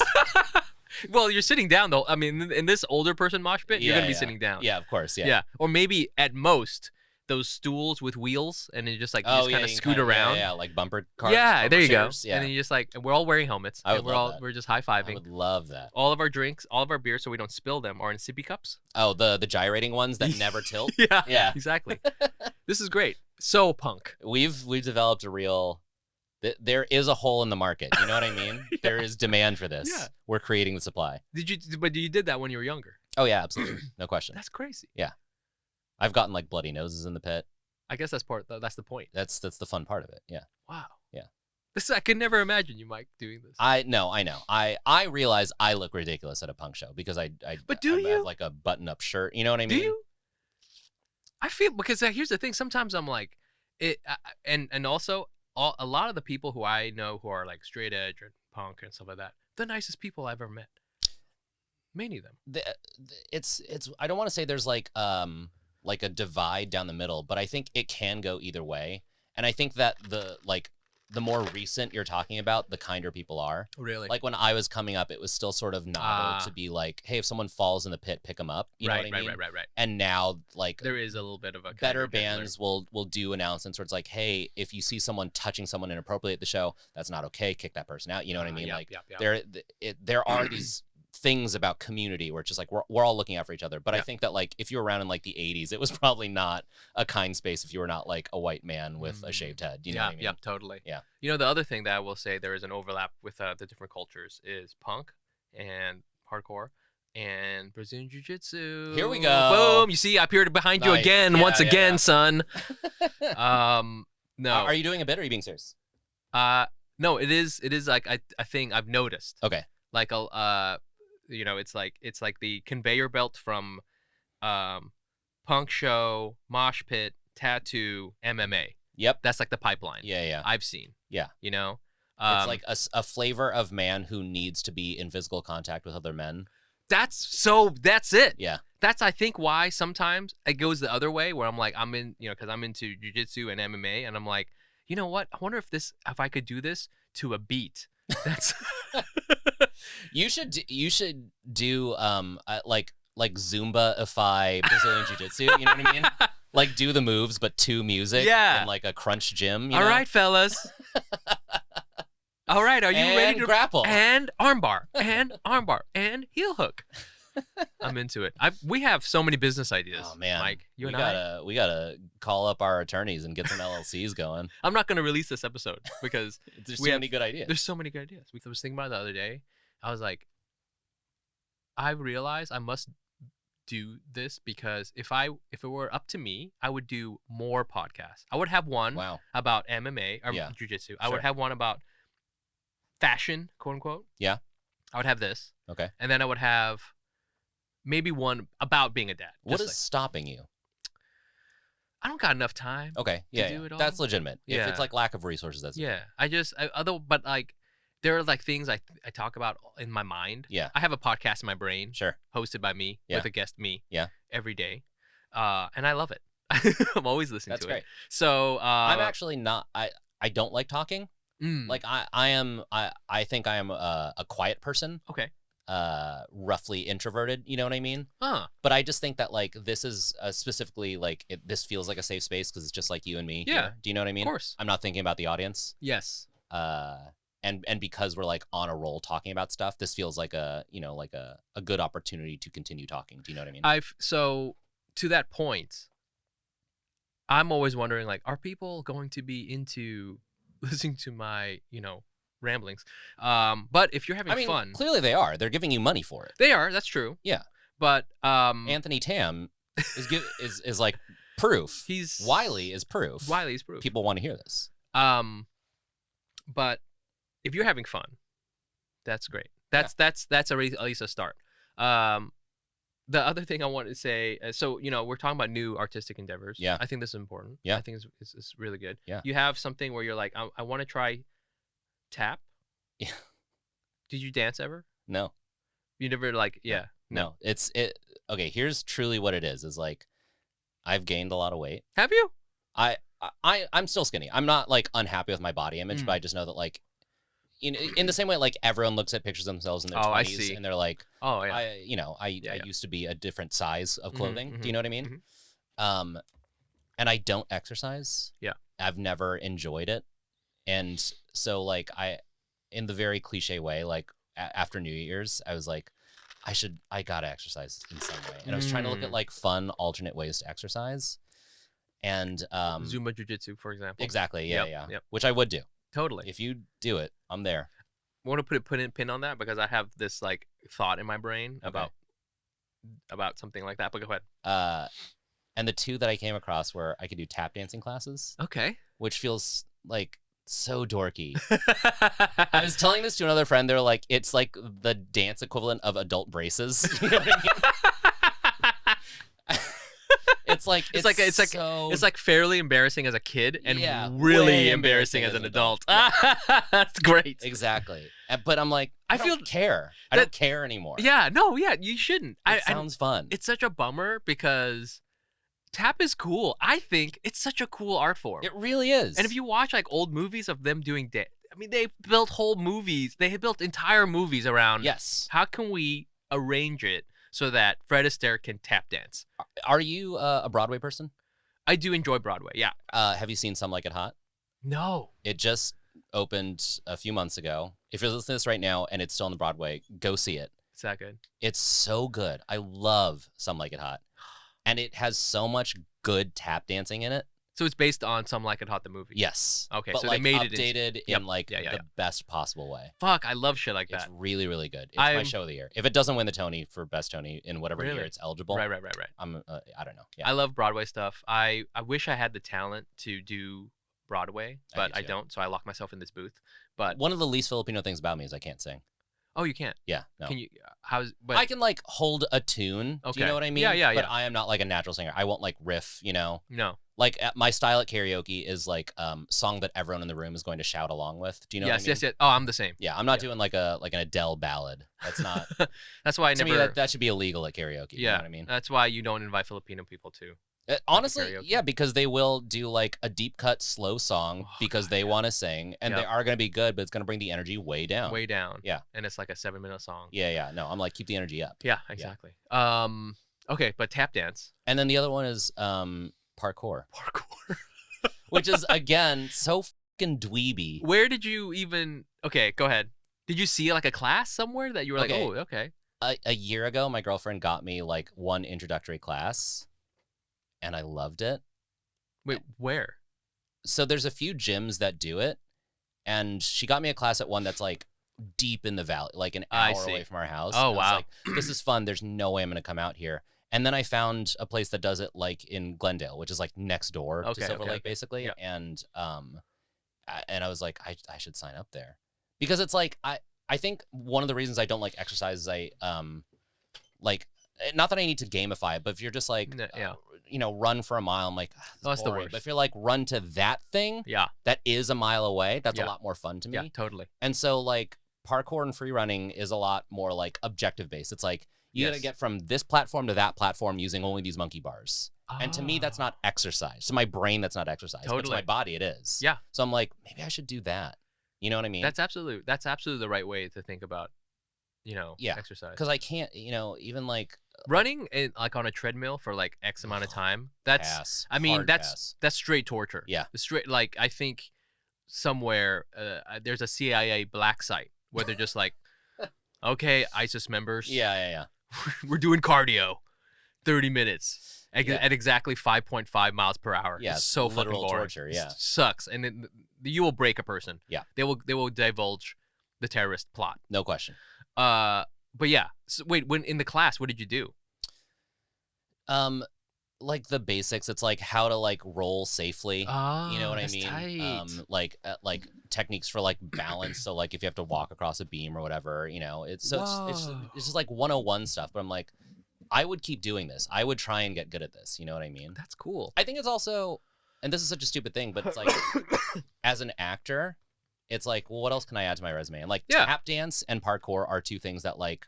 Well, you're sitting down though. I mean, in this older person mosh pit, you're gonna be sitting down. Yeah, of course. Yeah. Yeah. Or maybe at most those stools with wheels, and you just like kind of scoot around. Yeah, like bumper cars. Yeah, there you chairs. go. Yeah. And then you just like, and we're all wearing helmets. I would and we're love that. we're just high fiving. I would love that. All of our drinks, all of our beers, so we don't spill them, are in sippy cups. Oh, the gyrating ones that never tilt. Yeah, exactly. This is great. So punk. We've developed a real. There is a hole in the market. You know what I mean? Yeah. There is demand for this. Yeah. We're creating the supply. But you did that when you were younger. Oh yeah, absolutely, no question. That's crazy. Yeah, I've gotten like bloody noses in the pit. I guess that's the point. That's the fun part of it. Yeah. Wow. Yeah. I could never imagine you, Mike, doing this. I know. I realize I look ridiculous at a punk show because I have like a button-up shirt. You know what I mean? Do you? I feel, because here's the thing. Sometimes I'm like, and also a lot of the people who I know who are like straight edge or punk and stuff like that, the nicest people I've ever met. Many of them. It's. I don't want to say there's like a divide down the middle, but I think it can go either way. And I think that the more recent you're talking about, the kinder people are. Really? Like when I was coming up, it was still sort of novel to be like, hey, if someone falls in the pit, pick them up. You know what I mean? Right. And now, like, there is a little bit of a better bands will do announcements where it's like, hey, if you see someone touching someone inappropriately at the show, that's not okay. Kick that person out. You know what I mean? There are these things about community where it's just like we're all looking out for each other. But I think that like if you were around in like the 80s, it was probably not a kind space if you were not like a white man with a shaved head. You know what I mean? Yeah, totally. Yeah. You know, the other thing that I will say there is an overlap with the different cultures is punk and hardcore and Brazilian Jiu-Jitsu. Here we go. Boom. You see, I appeared behind you Nice. again, Yeah, once yeah, again, yeah. son. No. Are you doing a bit or are you being serious? No, it is like a thing I've noticed. Okay. Like you know, it's like the conveyor belt from punk show, mosh pit, tattoo, MMA. Yep. That's like the pipeline. Yeah. I've seen. Yeah. You know? It's like a flavor of man who needs to be in physical contact with other men. That's it. Yeah. That's, I think, why sometimes it goes the other way where I'm like, because I'm into jiu-jitsu and MMA, and I'm like, you know what? I wonder if I could do this to a beat. That's You should do like Zumba-ify Brazilian Jiu-Jitsu, you know what I mean? Like do the moves but to music in like a crunch gym, you know? All right, fellas. All right, are you ready to grapple? And armbar, and heel hook. I'm into it. We have so many business ideas. Oh man, Mike, we gotta call up our attorneys and get some LLCs going. I'm not gonna release this episode because there's so many good ideas. There's so many good ideas. I was thinking about it the other day. I was like, I realized I must do this because if it were up to me, I would do more podcasts. I would have one about MMA or jiu-jitsu. I would have one about fashion, quote unquote. Yeah. I would have this. Okay. And then I would have maybe one about being a dad. What is stopping you? I don't got enough time. Okay. Yeah. Do it all. That's legitimate. Yeah. If it's like lack of resources, that's but like there are like things I talk about in my mind. Yeah. I have a podcast in my brain. Sure. Hosted by me with a guest me. Yeah. Every day. And I love it. I'm always listening to it. That's great. So I'm actually not I don't like talking. Like I think I am a quiet person. Okay. Roughly introverted, you know what I mean? But I just think that like this is specifically like this feels like a safe space because it's just like you and me. Yeah. Here. Do you know what I mean? Of course. I'm not thinking about the audience. Yes. And because we're like on a roll talking about stuff, this feels like a good opportunity to continue talking. Do you know what I mean? So to that point, I'm always wondering like, are people going to be into listening to my, ramblings? But if you're having fun, clearly they are. They're giving you money for it. They are. That's true. Yeah. But Anthony Tam is like proof. Wiley is proof. Wiley's proof. People want to hear this. But if you're having fun, that's great. That's at least a start. The other thing I wanted to say, so we're talking about new artistic endeavors. Yeah. I think this is important. Yeah. I think it's really good. Yeah. You have something where you're like, I want to try tap. Yeah. Did you dance ever? No. You never No. Okay, here's truly what it is like I've gained a lot of weight. Have you? I'm still skinny. I'm not like unhappy with my body image, but I just know that like in the same way like everyone looks at pictures of themselves in their 20s and they're like, oh yeah, I used to be a different size of clothing. Mm-hmm, Do you know what I mean? Mm-hmm. And I don't exercise. Yeah. I've never enjoyed it. And so like in the very cliche way, like after New Year's, I was like, I gotta exercise in some way. And I was trying to look at like fun alternate ways to exercise. And Zumba Jiu-Jitsu, for example. Exactly. Yeah. Yep. Which I would do. Totally. If you do it, I'm there. I want to put a pin on that because I have this like thought in my brain about something like that. But go ahead. And the two that I came across were I could do tap dancing classes. Okay. Which feels like so dorky. I was telling this to another friend. They're like, it's like the dance equivalent of adult braces. You know what I mean? It's like fairly embarrassing as a kid and really embarrassing as an adult. That's great. Exactly. But I'm like, I don't care. I don't care anymore. Yeah, no, yeah, you shouldn't. It sounds fun. It's such a bummer because tap is cool. I think it's such a cool art form. It really is. And if you watch like old movies of them doing they built whole movies. They have built entire movies around. Yes. How can we arrange it so that Fred Astaire can tap dance? Are you a Broadway person? I do enjoy Broadway, yeah. Have you seen Some Like It Hot? No. It just opened a few months ago. If you're listening to this right now and it's still on the Broadway, go see it. It's that good. It's so good. I love Some Like It Hot. And it has so much good tap dancing in it. So it's based on Some Like It Hot, the movie? Yes. Okay, but so like they made updated it in the best possible way. Fuck, I love shit like that. It's really, really good. It's my show of the year. If it doesn't win the Tony for Best Tony in whatever year it's eligible. Right. I'm I don't know. Yeah. I love Broadway stuff. I wish I had the talent to do Broadway, but I don't, so I lock myself in this booth. But one of the least Filipino things about me is I can't sing. Oh, you can't. Yeah, no. Can you? How's? But I can like hold a tune. Okay. Do you know what I mean? Yeah. But I am not like a natural singer. I won't like riff. You know. No. Like my style at karaoke is like song that everyone in the room is going to shout along with. Do you know? Yes, what I mean? yes. Oh, I'm the same. Yeah, I'm not doing like an Adele ballad. That's not. That's why I to never. me, that should be illegal at karaoke. You know what I mean? That's why you don't invite Filipino people too. Honestly, yeah, because they will do like a deep cut slow song because they want to sing, and they are going to be good, but it's going to bring the energy way down. Way down. Yeah. And it's like a 7-minute song. Yeah. No, I'm like, keep the energy up. Yeah, exactly. Okay, but tap dance. And then the other one is parkour. Parkour. Which is, again, so fucking dweeby. Where did you even... Okay, go ahead. Did you see like a class somewhere that you were like, oh, okay. A year ago, my girlfriend got me like one introductory class, and I loved it. Wait, where? So there's a few gyms that do it, and she got me a class at one that's like deep in the valley, like an hour away from our house. Oh, and wow. I was like, this is fun. There's no way I'm going to come out here. And then I found a place that does it like in Glendale, which is like next door to Silver Lake, basically. Yeah. And I was like, I should sign up there. Because it's like, I think one of the reasons I don't like exercise is I, like, not that I need to gamify it, but if you're just like, you know, run for a mile, I'm like, that's boring. the worst. But if you're like, run to that thing that is a mile away, that's a lot more fun to me. Yeah, totally. And so like parkour and free running is a lot more like objective based. It's like, you got to get from this platform to that platform using only these monkey bars. And to me, that's not exercise. To my brain, that's not exercise. Totally. But to my body, it is. Yeah. So I'm like, maybe I should do that. You know what I mean? That's absolutely the right way to think about, you know, exercise. Because I can't, you know, even like running like on a treadmill for like X amount of time. That's that's straight torture. Yeah. Straight, like I think somewhere there's a CIA black site where they're just like, okay, ISIS members. Yeah. We're doing cardio, 30 minutes at exactly 5.5 miles per hour. Yeah, it's so fucking boring. Torture. Yeah, it sucks, and then you will break a person. Yeah, they will divulge the terrorist plot. No question. But yeah. So wait, when in the class, what did you do? Like the basics. It's like how to like roll safely. You know what I mean? Tight. Like techniques for like balance. So like if you have to walk across a beam or whatever, you know, it's just like 101 stuff. But I'm like, I would keep doing this. I would try and get good at this. You know what I mean? That's cool. I think it's also, and this is such a stupid thing, but it's like, as an actor, it's like, well, what else can I add to my resume? And like tap dance and parkour are two things that like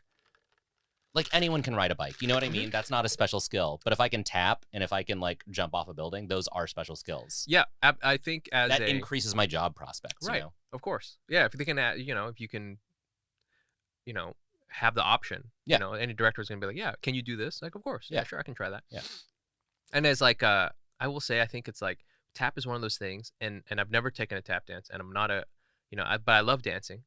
anyone can ride a bike. You know what I mean? That's not a special skill. But if I can tap and if I can like jump off a building, those are special skills. Yeah, I think that increases my job prospects. Right. You know? Of course. Yeah. If they can, if you can, have the option. You know, any director is gonna be like, yeah, can you do this? Like, of course. Yeah, sure, I can try that. Yeah. And as like, I will say, I think it's like tap is one of those things, and I've never taken a tap dance, and I'm not but I love dancing,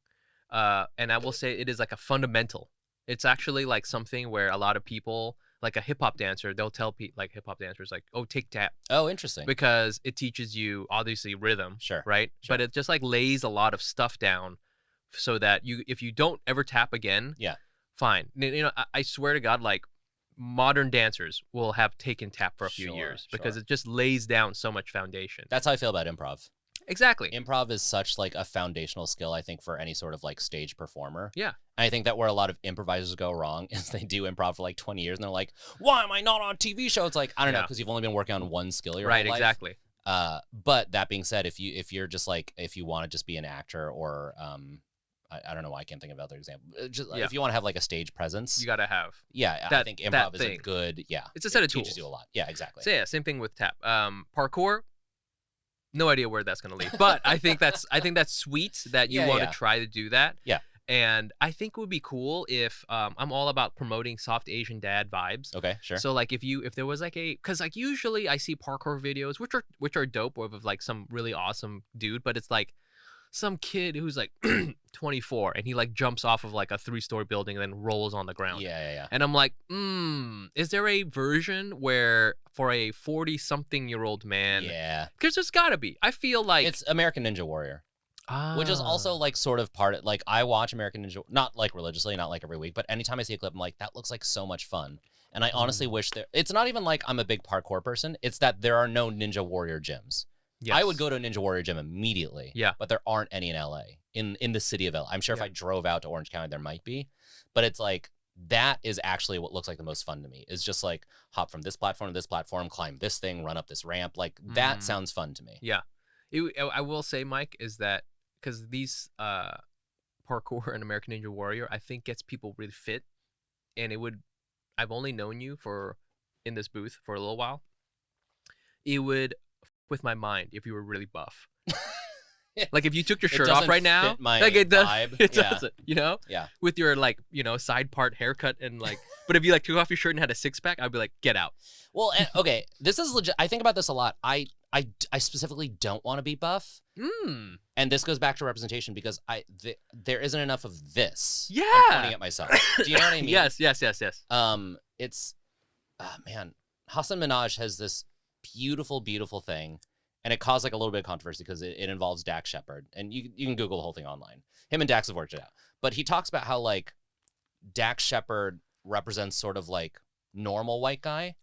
and I will say it is like a fundamental. It's actually like something where a lot of people, like a hip hop dancer, they'll tell like hip hop dancers like, oh, take tap. Oh, interesting. Because it teaches you obviously rhythm. Sure. Right. Sure. But it just like lays a lot of stuff down so that if you don't ever tap again, fine. I swear to God, like modern dancers will have taken tap for a few years because it just lays down so much foundation. That's how I feel about improv. Exactly. Improv is such like a foundational skill, I think, for any sort of like stage performer. Yeah. And I think that where a lot of improvisers go wrong is they do improv for like 20 years and they're like, why am I not on a TV show? It's like, I don't know, because you've only been working on one skill your whole life. Exactly. But that being said, if you're just like, if you want to just be an actor or I don't know why I can't think of other examples. If you want to have like a stage presence, you got to have. Yeah, I think improv is a good. Yeah, it's a set of tools. Teaches you a lot. Yeah, exactly. So yeah, same thing with tap. Parkour. No idea where that's going to lead, but I think that's sweet that you want to try to do that. Yeah. And I think it would be cool if I'm all about promoting soft Asian dad vibes. Okay, sure. So like if there was like because like usually I see parkour videos which are dope of like some really awesome dude, but it's like some kid who's like 24 and he like jumps off of like a 3-story building and then rolls on the ground. Yeah. And I'm like, is there a version where for a 40-something-year-old man? Yeah. Because there's gotta be. I feel like it's American Ninja Warrior. Which is also like sort of part of like I watch American Ninja, not like religiously, not like every week, but anytime I see a clip, I'm like, that looks like so much fun. And I honestly wish it's not even like I'm a big parkour person. It's that there are no Ninja Warrior gyms. Yes. I would go to a Ninja Warrior gym immediately. Yeah. But there aren't any in LA. in the city of LA. I'm sure if I drove out to Orange County, there might be, but it's like, that is actually what looks like the most fun to me. Is just like hop from this platform to this platform, climb this thing, run up this ramp. Like that sounds fun to me. Yeah. I will say, Mike, is that because these parkour and American Ninja Warrior, I think gets people really fit. And I've only known you in this booth for a little while. It would with my mind if you were really buff. Like if you took your shirt off right now, like it does, it doesn't, you know? Yeah. With your like, you know, side part haircut and like, but if you like took off your shirt and had a six pack, I'd be like, get out. Well, okay, this is legit. I think about this a lot. I specifically don't want to be buff. And this goes back to representation because there isn't enough of this. Yeah. I'm pointing at myself. Do you know what I mean? Yes. It's, man, Hassan Minhaj has this beautiful, beautiful thing. And it caused like a little bit of controversy because it involves Dax Shepard. And you can Google the whole thing online. Him and Dax have worked it out. But he talks about how like Dax Shepard represents sort of like normal white guy.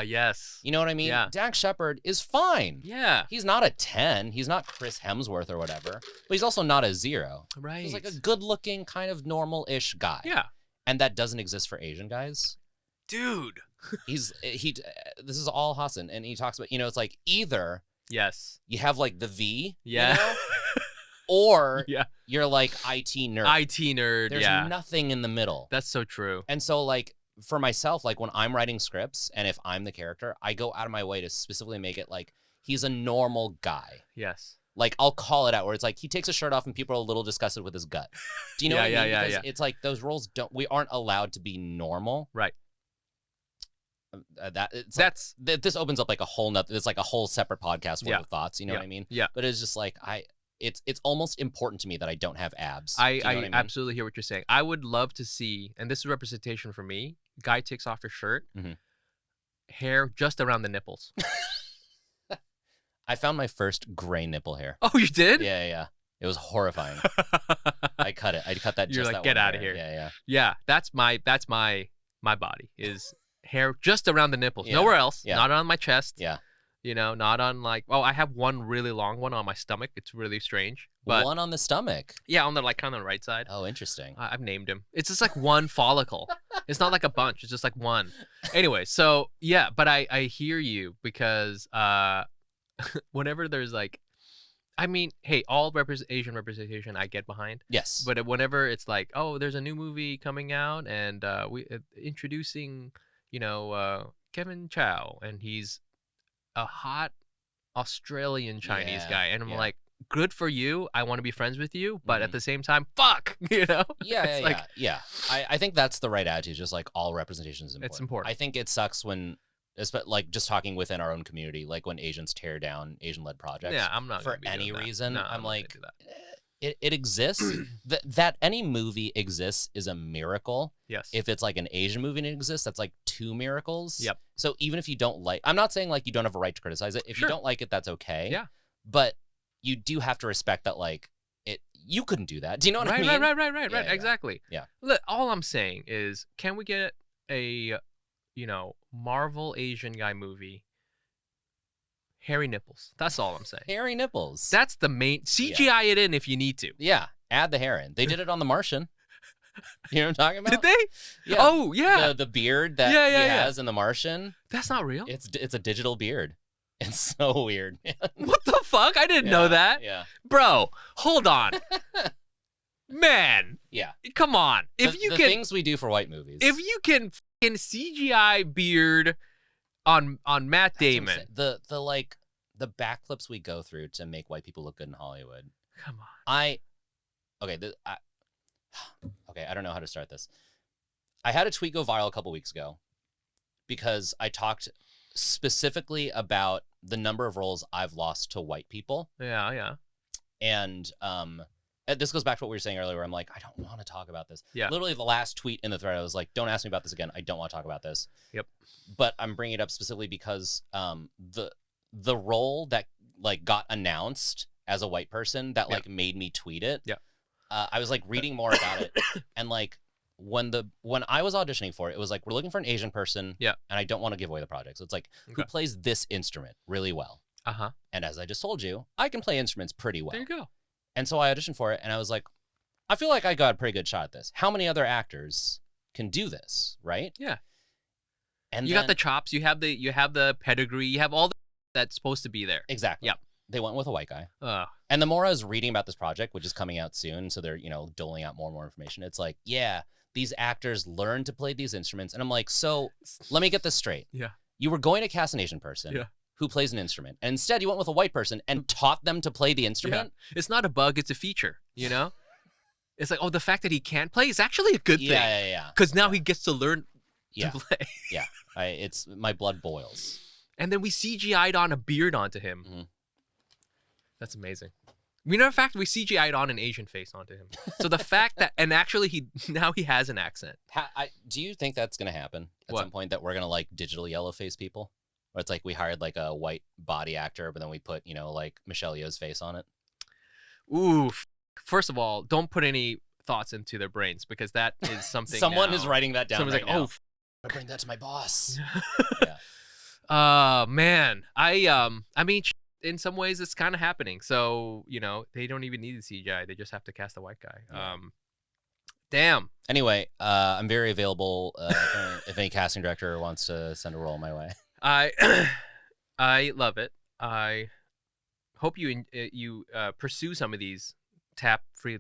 Yes. You know what I mean? Yeah. Dax Shepard is fine. Yeah. He's not a 10. He's not Chris Hemsworth or whatever. But he's also not a 0. Right. He's like a good looking kind of normal-ish guy. Yeah. And that doesn't exist for Asian guys. Dude. This is all Hassan. And he talks about, you know, it's like either... Yes. You have like the V, yeah, you know? Or you're like IT nerd. IT nerd, There's nothing in the middle. That's so true. And so like for myself, like when I'm writing scripts and if I'm the character, I go out of my way to specifically make it like he's a normal guy. Yes. Like I'll call it out where it's like he takes his shirt off and people are a little disgusted with his gut. Do you know what I mean? Because it's like those roles we aren't allowed to be normal. Right. This opens up like a whole nother. It's like a whole separate podcast worth of thoughts. You know what I mean? Yeah. But it's just like it's almost important to me that I don't have abs. I absolutely hear what you're saying. I would love to see, and this is representation for me. Guy takes off his shirt, hair just around the nipples. I found my first gray nipple hair. Oh, you did? Yeah. It was horrifying. I cut it. I cut that. You're just like, that get out hair. of here. Yeah. That's my body is. Hair just around the nipples, nowhere else. Not on my chest. Yeah. You know, not on like. Oh, I have one really long one on my stomach. It's really strange. But one on the stomach. Yeah, on the like kind of the right side. Oh, interesting. I've named him. It's just like one follicle. It's not like a bunch. It's just like one. Anyway, so yeah, but I hear you because whenever there's like, I mean, hey, all Asian representation I get behind. Yes. But whenever it's like, oh, there's a new movie coming out and we introducing. You know, Kevin Chow, and he's a hot Australian Chinese guy. And I'm like, good for you. I want to be friends with you. But at the same time, fuck, you know? Yeah. I think that's the right attitude. Just like all representation is important. It's important. I think it sucks when, like just talking within our own community, like when Asians tear down Asian-led projects. Yeah, I'm not for any reason. No, I'm like, it exists. that any movie exists is a miracle. Yes. If it's like an Asian movie and it exists, that's like 2 miracles. Yep. So even if you don't like, I'm not saying like you don't have a right to criticize it. If you don't like it, that's okay. Yeah. But you do have to respect that like you couldn't do that. Do you know what I mean? Right. Exactly. Yeah. Look, all I'm saying is, can we get a, you know, Marvel Asian guy movie? Hairy nipples. That's all I'm saying. Hairy nipples. That's the main. CGI it in if you need to. Yeah. Add the hair in. They did it on The Martian. You know what I'm talking about? Did they? Yeah. Oh, yeah. The beard that he has in The Martian. That's not real. It's a digital beard. It's so weird, man. What the fuck? I didn't know that. Yeah. Bro, hold on. Man. Yeah. Come on. If the things we do for white movies. If you can fucking CGI beard on Matt Damon. The backflips we go through to make white people look good in Hollywood. Come on. Okay, I don't know how to start this. I had a tweet go viral a couple weeks ago because I talked specifically about the number of roles I've lost to white people. Yeah. And this goes back to what we were saying earlier where I'm like, I don't want to talk about this. Yeah. Literally the last tweet in the thread, I was like, don't ask me about this again. I don't want to talk about this. Yep. But I'm bringing it up specifically because the role that like got announced as a white person that like made me tweet it. Yeah. I was like reading more about it, and like when I was auditioning for it, it was like, we're looking for an Asian person. Yeah. And I don't want to give away the project. So it's like, who plays this instrument really well? Uh-huh. And as I just told you, I can play instruments pretty well. There you go. And so I auditioned for it, and I was like, I feel like I got a pretty good shot at this. How many other actors can do this, right? Yeah. And you got the chops. You have the pedigree. You have all that's supposed to be there. Exactly. Yep. They went with a white guy. And the more I was reading about this project, which is coming out soon, so they're, doling out more and more information, it's like, yeah, these actors learn to play these instruments. And I'm like, so let me get this straight. Yeah. You were going to cast an Asian person who plays an instrument, and instead you went with a white person and taught them to play the instrument. Yeah. It's not a bug, it's a feature, It's like, the fact that he can't play is actually a good thing. Yeah. Because now he gets to learn to play. Yeah. It's my blood boils. And then we CGI'd on a beard onto him. Mm-hmm. That's amazing. In fact, we CGI'd on an Asian face onto him. So the fact that, and actually he has an accent. Do you think that's going to happen at some point, that we're going to like digital yellow face people? Where it's like we hired like a white body actor, but then we put, like Michelle Yeoh's face on it? Ooh. First of all, don't put any thoughts into their brains, because that is something Someone is writing that down. Someone's right like, now. I bring that to my boss. Man. I mean, in some ways it's kind of happening. So, they don't even need the CGI. They just have to cast a white guy. Yeah. Damn. Anyway, I'm very available if any casting director wants to send a role my way. I love it. I hope you pursue some of these free.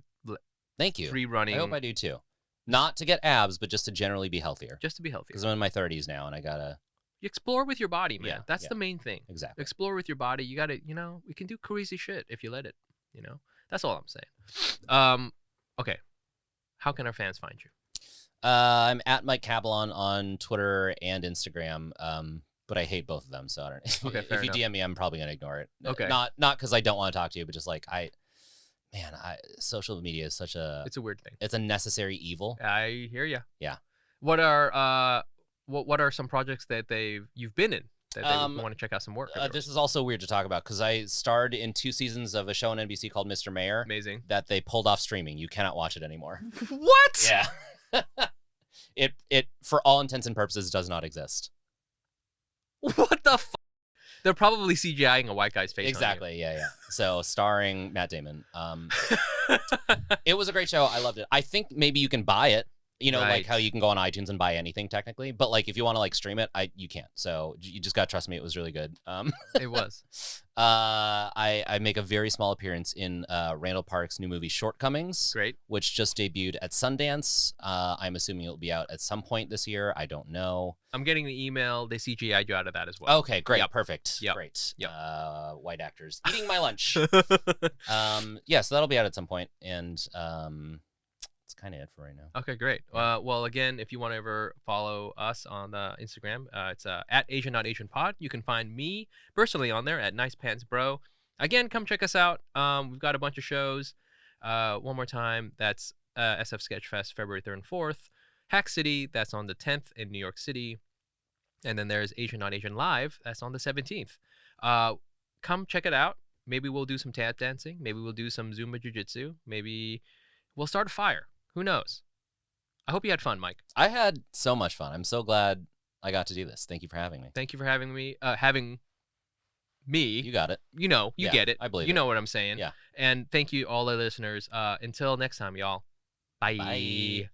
Thank you. Free running. I hope I do too. Not to get abs, but just to generally be healthier. Just to be healthier. Because I'm in my 30s now, and I gotta. You explore with your body, man. Yeah, That's the main thing. Exactly. Explore with your body. You gotta, we can do crazy shit if you let it. That's all I'm saying. Okay. How can our fans find you? I'm at Mike Cabellon on Twitter and Instagram. But I hate both of them, so I don't know. Okay, if you enough. DM me, I'm probably gonna ignore it. Okay. Not because I don't want to talk to you, but just like social media is such a. It's a weird thing. It's a necessary evil. I hear you. Yeah. What are what are some projects that you've been in that they want to check out some work? This is also weird to talk about because I starred in 2 seasons of a show on NBC called Mr. Mayor. Amazing. That they pulled off streaming. You cannot watch it anymore. What? Yeah. It for all intents and purposes does not exist. What the fuck? They're probably CGIing a white guy's face. Exactly. Yeah. So starring Matt Damon. It was a great show. I loved it. I think maybe you can buy it. Right. Like how you can go on iTunes and buy anything technically, but like if you want to like stream it, you can't. So you just gotta trust me. It was really good. It was. I make a very small appearance in Randall Park's new movie Shortcomings. Great. Which just debuted at Sundance. I'm assuming it'll be out at some point this year. I don't know. I'm getting the email. They CGI'd you out of that as well. Okay, great. Yep. Perfect. Yep. Great. Yep. White actors eating my lunch. Yeah, so that'll be out at some point, and that's kind of it for right now. Okay, great. Well, again, if you want to ever follow us on Instagram, it's at Asian Not Asian Pod. You can find me personally on there at Nice Pants Bro. Again, come check us out. We've got a bunch of shows. One more time, that's SF Sketchfest February 3rd and 4th. Hack City, that's on the 10th in New York City. And then there's Asian Not Asian Live, that's on the 17th. Come check it out. Maybe we'll do some tap dancing. Maybe we'll do some Zumba Jiu-Jitsu. Maybe we'll start a fire. Who knows? I hope you had fun, Mike. I had so much fun. I'm so glad I got to do this. Thank you for having me. Thank you for having me. Having me. You got it. You get it. I believe you know what I'm saying. Yeah. And thank you, all the listeners. Until next time, y'all. Bye. Bye.